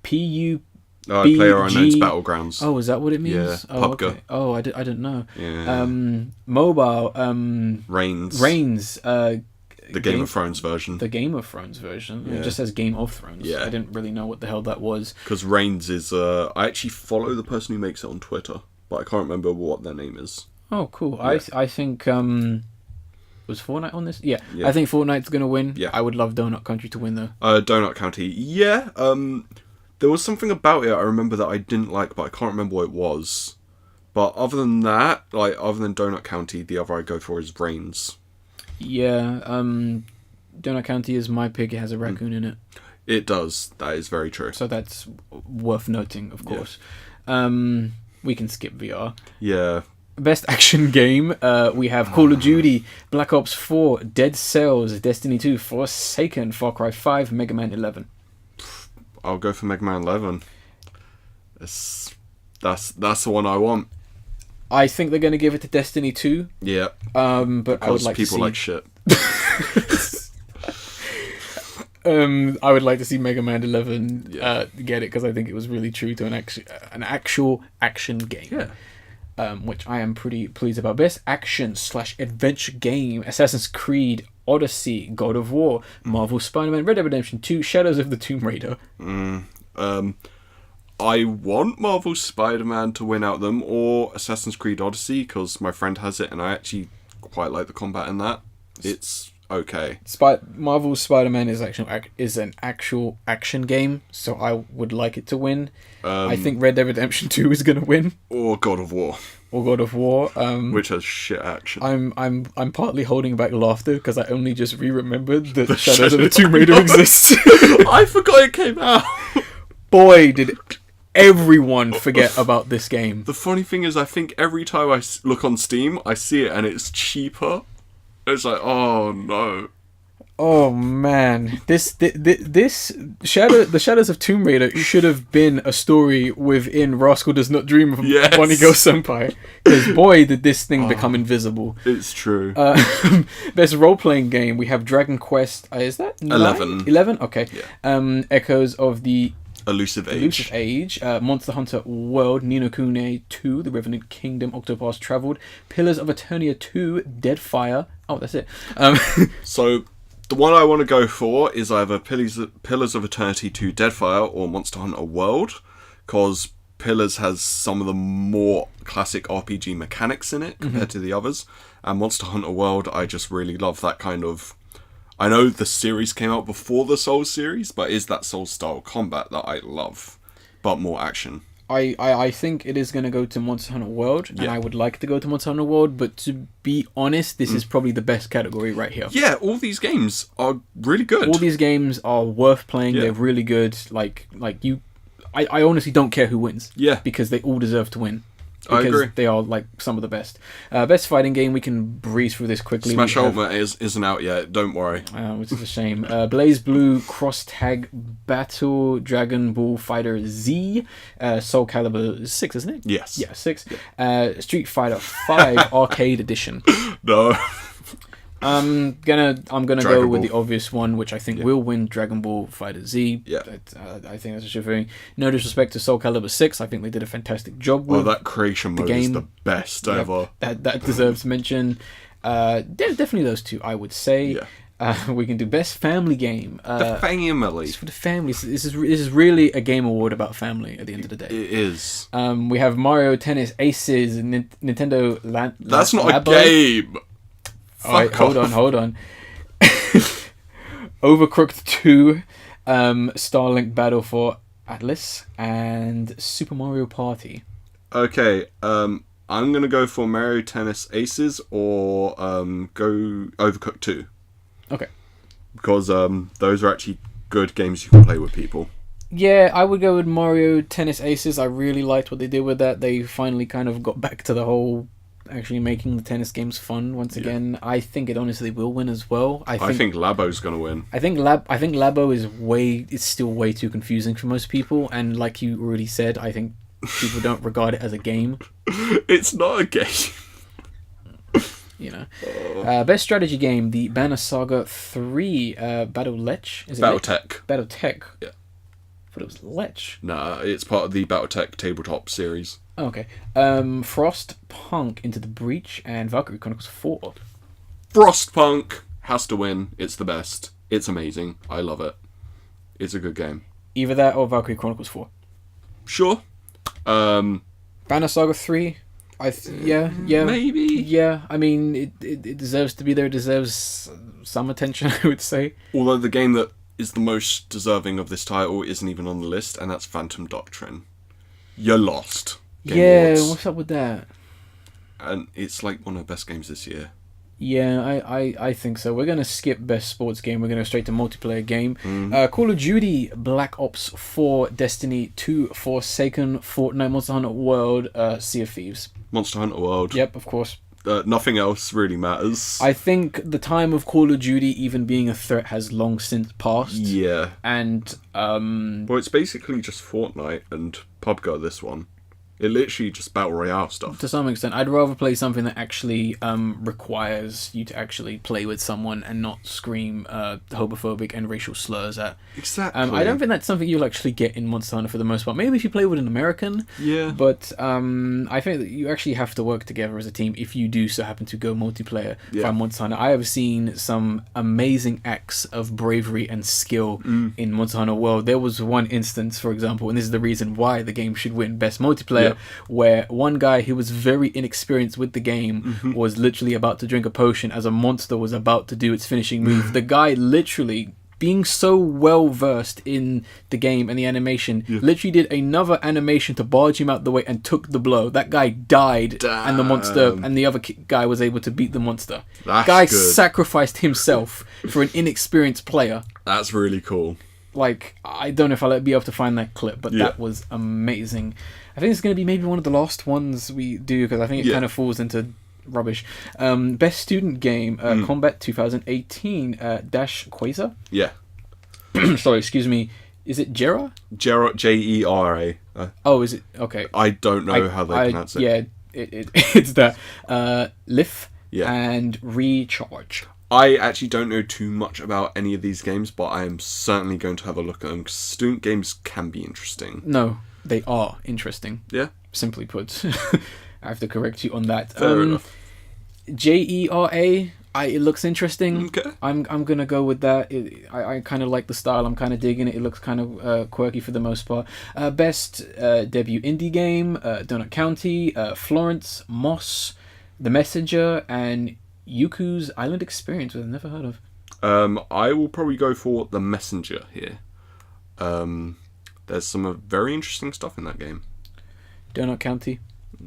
PUBG. PlayerUnknown's Battlegrounds. Oh, is that what it means? Yeah, oh, PUBG. Okay. Oh, I didn't know. Yeah. Mobile. Reigns. The Game of Thrones version. The Game of Thrones version. Yeah. It just says Game of Thrones. Yeah. I didn't really know what the hell that was. Because Reigns is... I actually follow the person who makes it on Twitter, but I can't remember what their name is. Oh, cool. Yeah. I think... was Fortnite on this? Yeah. I think Fortnite's going to win. Yeah. I would love Donut Country to win, though. Donut County. Yeah. There was something about it I remember that I didn't like, but I can't remember what it was. But other than that, other than Donut County, the other I go for is Reigns. Yeah. Donut County is my pick. It has a raccoon in it. It does. That is very true. So that's worth noting, of course. We can skip VR. Yeah. Best action game, we have Call of Duty, Black Ops 4, Dead Cells, Destiny 2, Forsaken, Far Cry 5, Mega Man 11. I'll go for Mega Man 11. That's the one I want. I think they're going to give it to Destiny 2. Yeah. But because I would like people to see... like shit. I would like to see Mega Man 11 get it, because I think it was really true to an actual action game. Yeah. Which I am pretty pleased about. Best action/adventure game: Assassin's Creed Odyssey, God of War, Marvel Spider-Man, Red Dead Redemption 2, Shadows of the Tomb Raider. I want Marvel Spider-Man to win out them, or Assassin's Creed Odyssey, because my friend has it and I actually quite like the combat in that. It's okay. Marvel Spider-Man is an actual action game, so I would like it to win. I think Red Dead Redemption 2 is going to win. Or God of War. Which has shit action. I'm partly holding back laughter because I only just remembered that Shadows of the Tomb Raider exists. I forgot it came out. Boy, did everyone forget about this game. The funny thing is, I think every time I look on Steam, I see it and it's cheaper. It's like, oh no. Oh man, this the Shadows of Tomb Raider should have been a story within Rascal Does Not Dream of Bunny Girl Senpai. Because boy, did this thing become invisible. It's true. Best role playing game, we have Dragon Quest. Is that 11? 11? Okay. Yeah. Echoes of the Elusive Age. Monster Hunter World, Ni no Kuni 2, The Revenant Kingdom, Octopath Traveled, Pillars of Eternia 2, Deadfire. Oh, that's it. So, the one I want to go for is either Pillars of Eternity 2, Deadfire, or Monster Hunter World, because Pillars has some of the more classic RPG mechanics in it compared to the others, and Monster Hunter World, I just really love that kind of... I know the series came out before the Souls series, but is that Souls-style combat that I love, but more action. I think it is going to go to Monster Hunter World, and I would like to go to Monster Hunter World, but to be honest, this is probably the best category right here. Yeah, all these games are really good. All these games are worth playing, they're really good, I honestly don't care who wins. Yeah. Because they all deserve to win. I agree. They are like some of the best. Best fighting game, we can breeze through this quickly. Smash Ultimate isn't out yet, don't worry. Which is a shame. Blaze Blue, Cross Tag Battle, Dragon Ball Fighter Z, Soul Calibur 6, isn't it? Yes. Yeah, 6. Yeah. Street Fighter 5 Arcade Edition. No. I'm gonna Dragon go Ball. with the obvious one, which I think will win, Dragon Ball Fighter Z. Yeah. I think that's a sure thing. No disrespect to Soul Calibur 6, I think they did a fantastic job with that creation mode is the best ever. That deserves mention. Definitely those two, I would say. Yeah. We can do best family game. The family. For the family. This is really a game award about family at the end of the day. It is. We have Mario Tennis Aces, Nintendo That's not Labo. a game. Alright, hold on. Overcooked 2, Starlink Battle for Atlas, and Super Mario Party. Okay, I'm gonna go for Mario Tennis Aces or go Overcooked 2. Okay. Because those are actually good games you can play with people. Yeah, I would go with Mario Tennis Aces. I really liked what they did with that. They finally kind of got back to the whole actually making the tennis games fun once again. I think it honestly will win as well. I think Labo's gonna win. I think Labo is still way too confusing for most people, and like you already said, I think people don't regard it as a game. It's not a game. You know. Best strategy game, the Banner Saga 3 Battle Lech. Is it Battletech. Battletech. Yeah. But it was Lech. Nah, it's part of the Battletech tabletop series. Oh, okay. Frostpunk Into the Breach and Valkyrie Chronicles 4. Frostpunk has to win. It's the best. It's amazing. I love it. It's a good game. Either that or Valkyrie Chronicles 4. Sure. Banner Saga 3. Yeah. Maybe. Yeah, I mean, it deserves to be there. It deserves some attention, I would say. Although the game that is the most deserving of this title isn't even on the list, and that's Phantom Doctrine. You're lost. Game Awards. What's up with that? And it's like one of the best games this year. Yeah, I think so. We're going to skip best sports game. We're going to go straight to multiplayer game. Call of Duty, Black Ops 4, Destiny 2, Forsaken, Fortnite, Monster Hunter World, Sea of Thieves. Monster Hunter World. Yep, of course. Nothing else really matters. I think the time of Call of Duty even being a threat has long since passed. Yeah. And, well, it's basically just Fortnite and PUBG, this one. It literally just Battle Royale stuff. To some extent, I'd rather play something that actually requires you to actually play with someone and not scream homophobic and racial slurs at. Exactly. I don't think that's something you'll actually get in Monster Hunter for the most part. Maybe if you play with an American. Yeah. But I think that you actually have to work together as a team if you do so happen to go multiplayer for Monster Hunter. I have seen some amazing acts of bravery and skill in Monster Hunter World. There was one instance, for example, and this is the reason why the game should win Best Multiplayer, where one guy who was very inexperienced with the game was literally about to drink a potion as a monster was about to do its finishing move. The guy literally, being so well versed in the game and the animation, literally did another animation to barge him out the way and took the blow. That guy died. Damn. And the monster and the other guy was able to beat the monster. That's guy good. Sacrificed himself for an inexperienced player. That's really cool. Like, I don't know if I'll be able to find that clip, but that was amazing. I think it's going to be maybe one of the last ones we do, because I think it kind of falls into rubbish. Best student game, Combat 2018, Dash Quasar. Yeah. Sorry, excuse me. Is it Jera? Jera, Jera. Oh, is it? Okay. I don't know how they pronounce it. Yeah, it's that. Lif Yeah. and Recharge. I actually don't know too much about any of these games, but I am certainly going to have a look at them, because student games can be interesting. No, they are interesting. Yeah? Simply put. I have to correct you on that. Fair enough. Jera, it looks interesting. Okay. I'm gonna go with that. I kind of like the style. I'm kind of digging it. It looks kind of quirky for the most part. Best debut indie game, Donut County, Florence, Moss, The Messenger, and Yuku's Island Experience, which I've never heard of. I will probably go for The Messenger here. There's some very interesting stuff in that game. Donut County.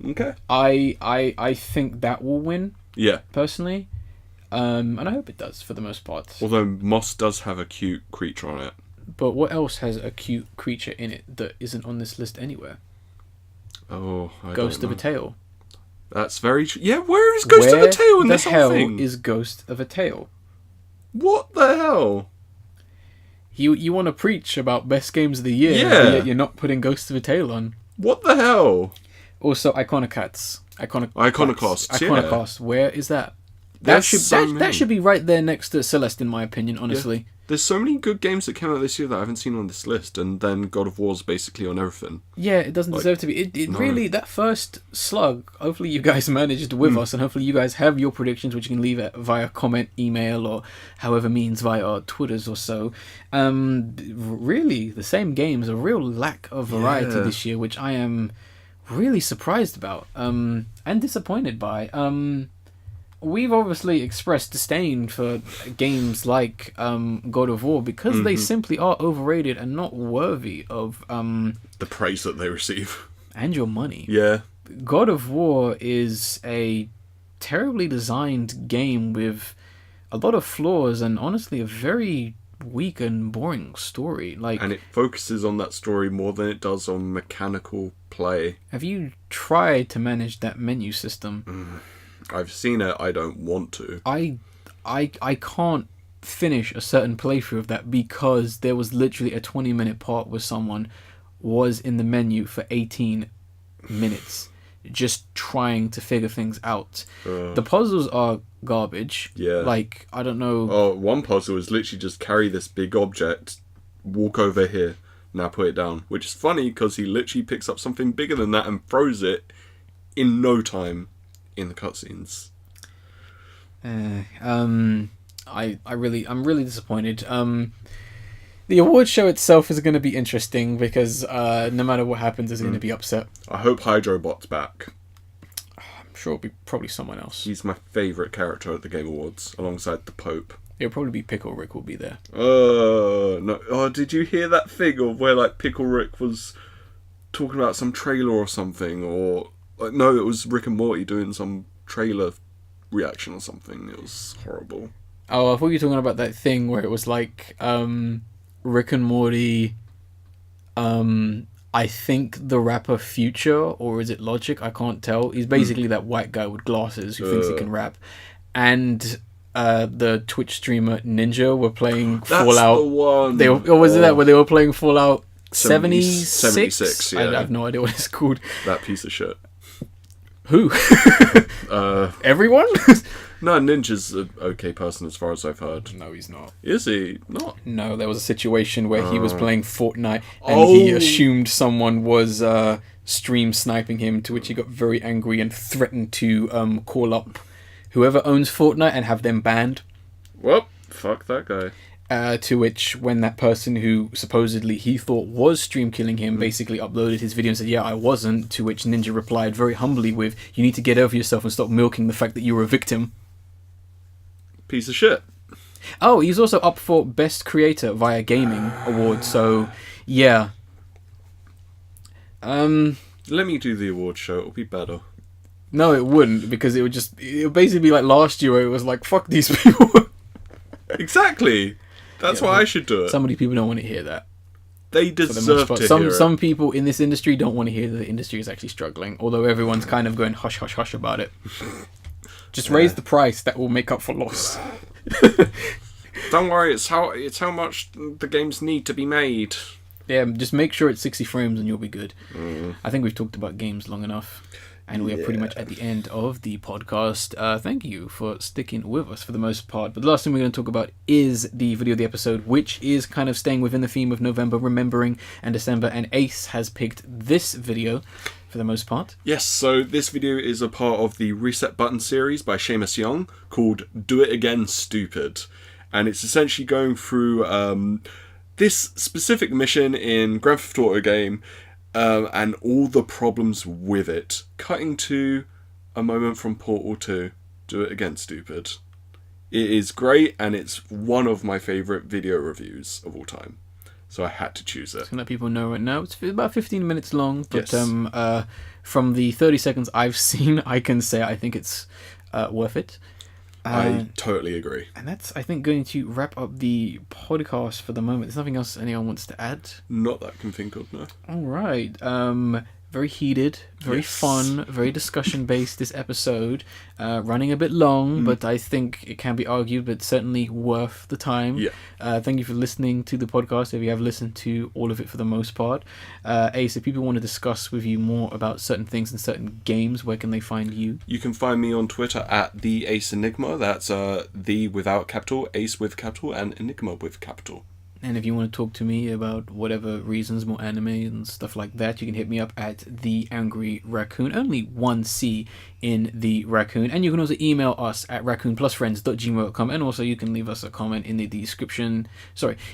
Okay. I think that will win. Yeah. Personally. And I hope it does for the most part. Although Moss does have a cute creature on it. But what else has a cute creature in it that isn't on this list anywhere? Oh, I Ghost don't of a know. Tale. That's very true. Yeah, where is Ghost of a Tale in this whole thing? Where the hell is Ghost of a Tale? What the hell? You want to preach about best games of the year, Yeah. yet you're not putting Ghost of a Tale on. What the hell? Also, Iconoclasts. Iconoclasts, yeah. Iconoclast. Where is that? There's That should be right there next to Celeste, in my opinion, honestly. Yeah. There's so many good games that came out this year that I haven't seen on this list, and then God of War's basically on everything. Yeah, it doesn't deserve to be. It really, that first slug, hopefully you guys managed with us, and hopefully you guys have your predictions, which you can leave it via comment, email, or however means via our Twitters or so. Really, the same games, a real lack of variety this year, which I am really surprised about and disappointed by. We've obviously expressed disdain for games like God of War because they simply are overrated and not worthy of the praise that they receive and your money. Yeah. God of War is a terribly designed game with a lot of flaws and honestly a very weak and boring story. And it focuses on that story more than it does on mechanical play. Have you tried to manage that menu system? I've seen it. I don't want to. I can't finish a certain playthrough of that because there was literally a 20-minute part where someone was in the menu for 18 minutes just trying to figure things out. The puzzles are garbage. Yeah. I don't know. Oh, one puzzle is literally just carry this big object, walk over here, now put it down. Which is funny because he literally picks up something bigger than that and throws it in no time in the cutscenes. I'm really disappointed. The award show itself is going to be interesting because no matter what happens, it's going to be upset. I hope Hydrobot's back. I'm sure it'll be probably someone else. He's my favourite character at the Game Awards, alongside the Pope. It'll probably be Pickle Rick will be there. No. Oh, did you hear that thing of where Pickle Rick was talking about some trailer or something, or no, it was Rick and Morty doing some trailer reaction or something. It was horrible. Oh, I thought you were talking about that thing where it was Rick and Morty, I think the rapper Future, or is it Logic? I can't tell. He's basically that white guy with glasses who thinks he can rap. And the Twitch streamer Ninja were playing Fallout. That's the one. Or was it that where they were playing Fallout 76? 76, yeah. I have no idea what it's called. That piece of shit. Who? Everyone? No, Ninja's an okay person as far as I've heard. No, he's not. Is he? Not? No, there was a situation where he was playing Fortnite and he assumed someone was stream sniping him, to which he got very angry and threatened to call up whoever owns Fortnite and have them banned. Well, fuck that guy. To which, when that person who supposedly he thought was stream killing him basically uploaded his video and said, yeah, I wasn't, to which Ninja replied very humbly with, you need to get over yourself and stop milking the fact that you were a victim. Piece of shit. Oh, he's also up for Best Creator via Gaming Award, so yeah. Let me do the award show, it'll be better. No, it wouldn't, because it would basically be like last year where it was like, fuck these people. Exactly. That's why I should do it. So many people don't want to hear that. They deserve to hear it. Some people in this industry don't want to hear that the industry is actually struggling, although everyone's kind of going hush hush hush about it. Just raise the price. That will make up for loss. Don't worry, it's how much the games need to be made. Yeah, just make sure it's 60 frames and you'll be good. I think we've talked about games long enough. And we are pretty much at the end of the podcast. Thank you for sticking with us for the most part. But the last thing we're going to talk about is the video of the episode, which is kind of staying within the theme of November, remembering, and December. And Ace has picked this video for the most part. Yes, so this video is a part of the Reset Button series by Seamus Young called Do It Again, Stupid. And it's essentially going through this specific mission in Grand Theft Auto game, and all the problems with it. Cutting to a moment from Portal 2. Do It Again, Stupid. It is great, and it's one of my favourite video reviews of all time. So I had to choose it. To let people know right now, it's about 15 minutes long, but Yes. From the 30 seconds I've seen, I can say I think it's worth it. I totally agree. And that's, I think, going to wrap up the podcast for the moment. There's nothing else anyone wants to add? Not that I can think of, no. All right. Very heated, very fun, very discussion-based, this episode. Running a bit long, but I think it can be argued, but certainly worth the time. Yeah. Thank you for listening to the podcast, if you have listened to all of it for the most part. Ace, if people want to discuss with you more about certain things and certain games, where can they find you? You can find me on Twitter at the Ace Enigma. That's the without capital, Ace with capital, and Enigma with capital. And if you want to talk to me about whatever reasons, more anime and stuff like that, you can hit me up at The Angry Raccoon. Only one C in The Raccoon. And you can also email us at raccoonplusfriends.gmail.com. And also you can leave us a comment in the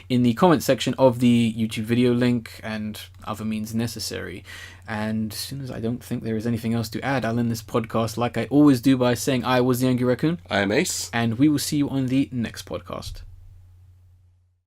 in the comment section of the YouTube video link and other means necessary. And as soon as I don't think there is anything else to add, I'll end this podcast like I always do by saying I was The Angry Raccoon. I am Ace. And we will see you on the next podcast.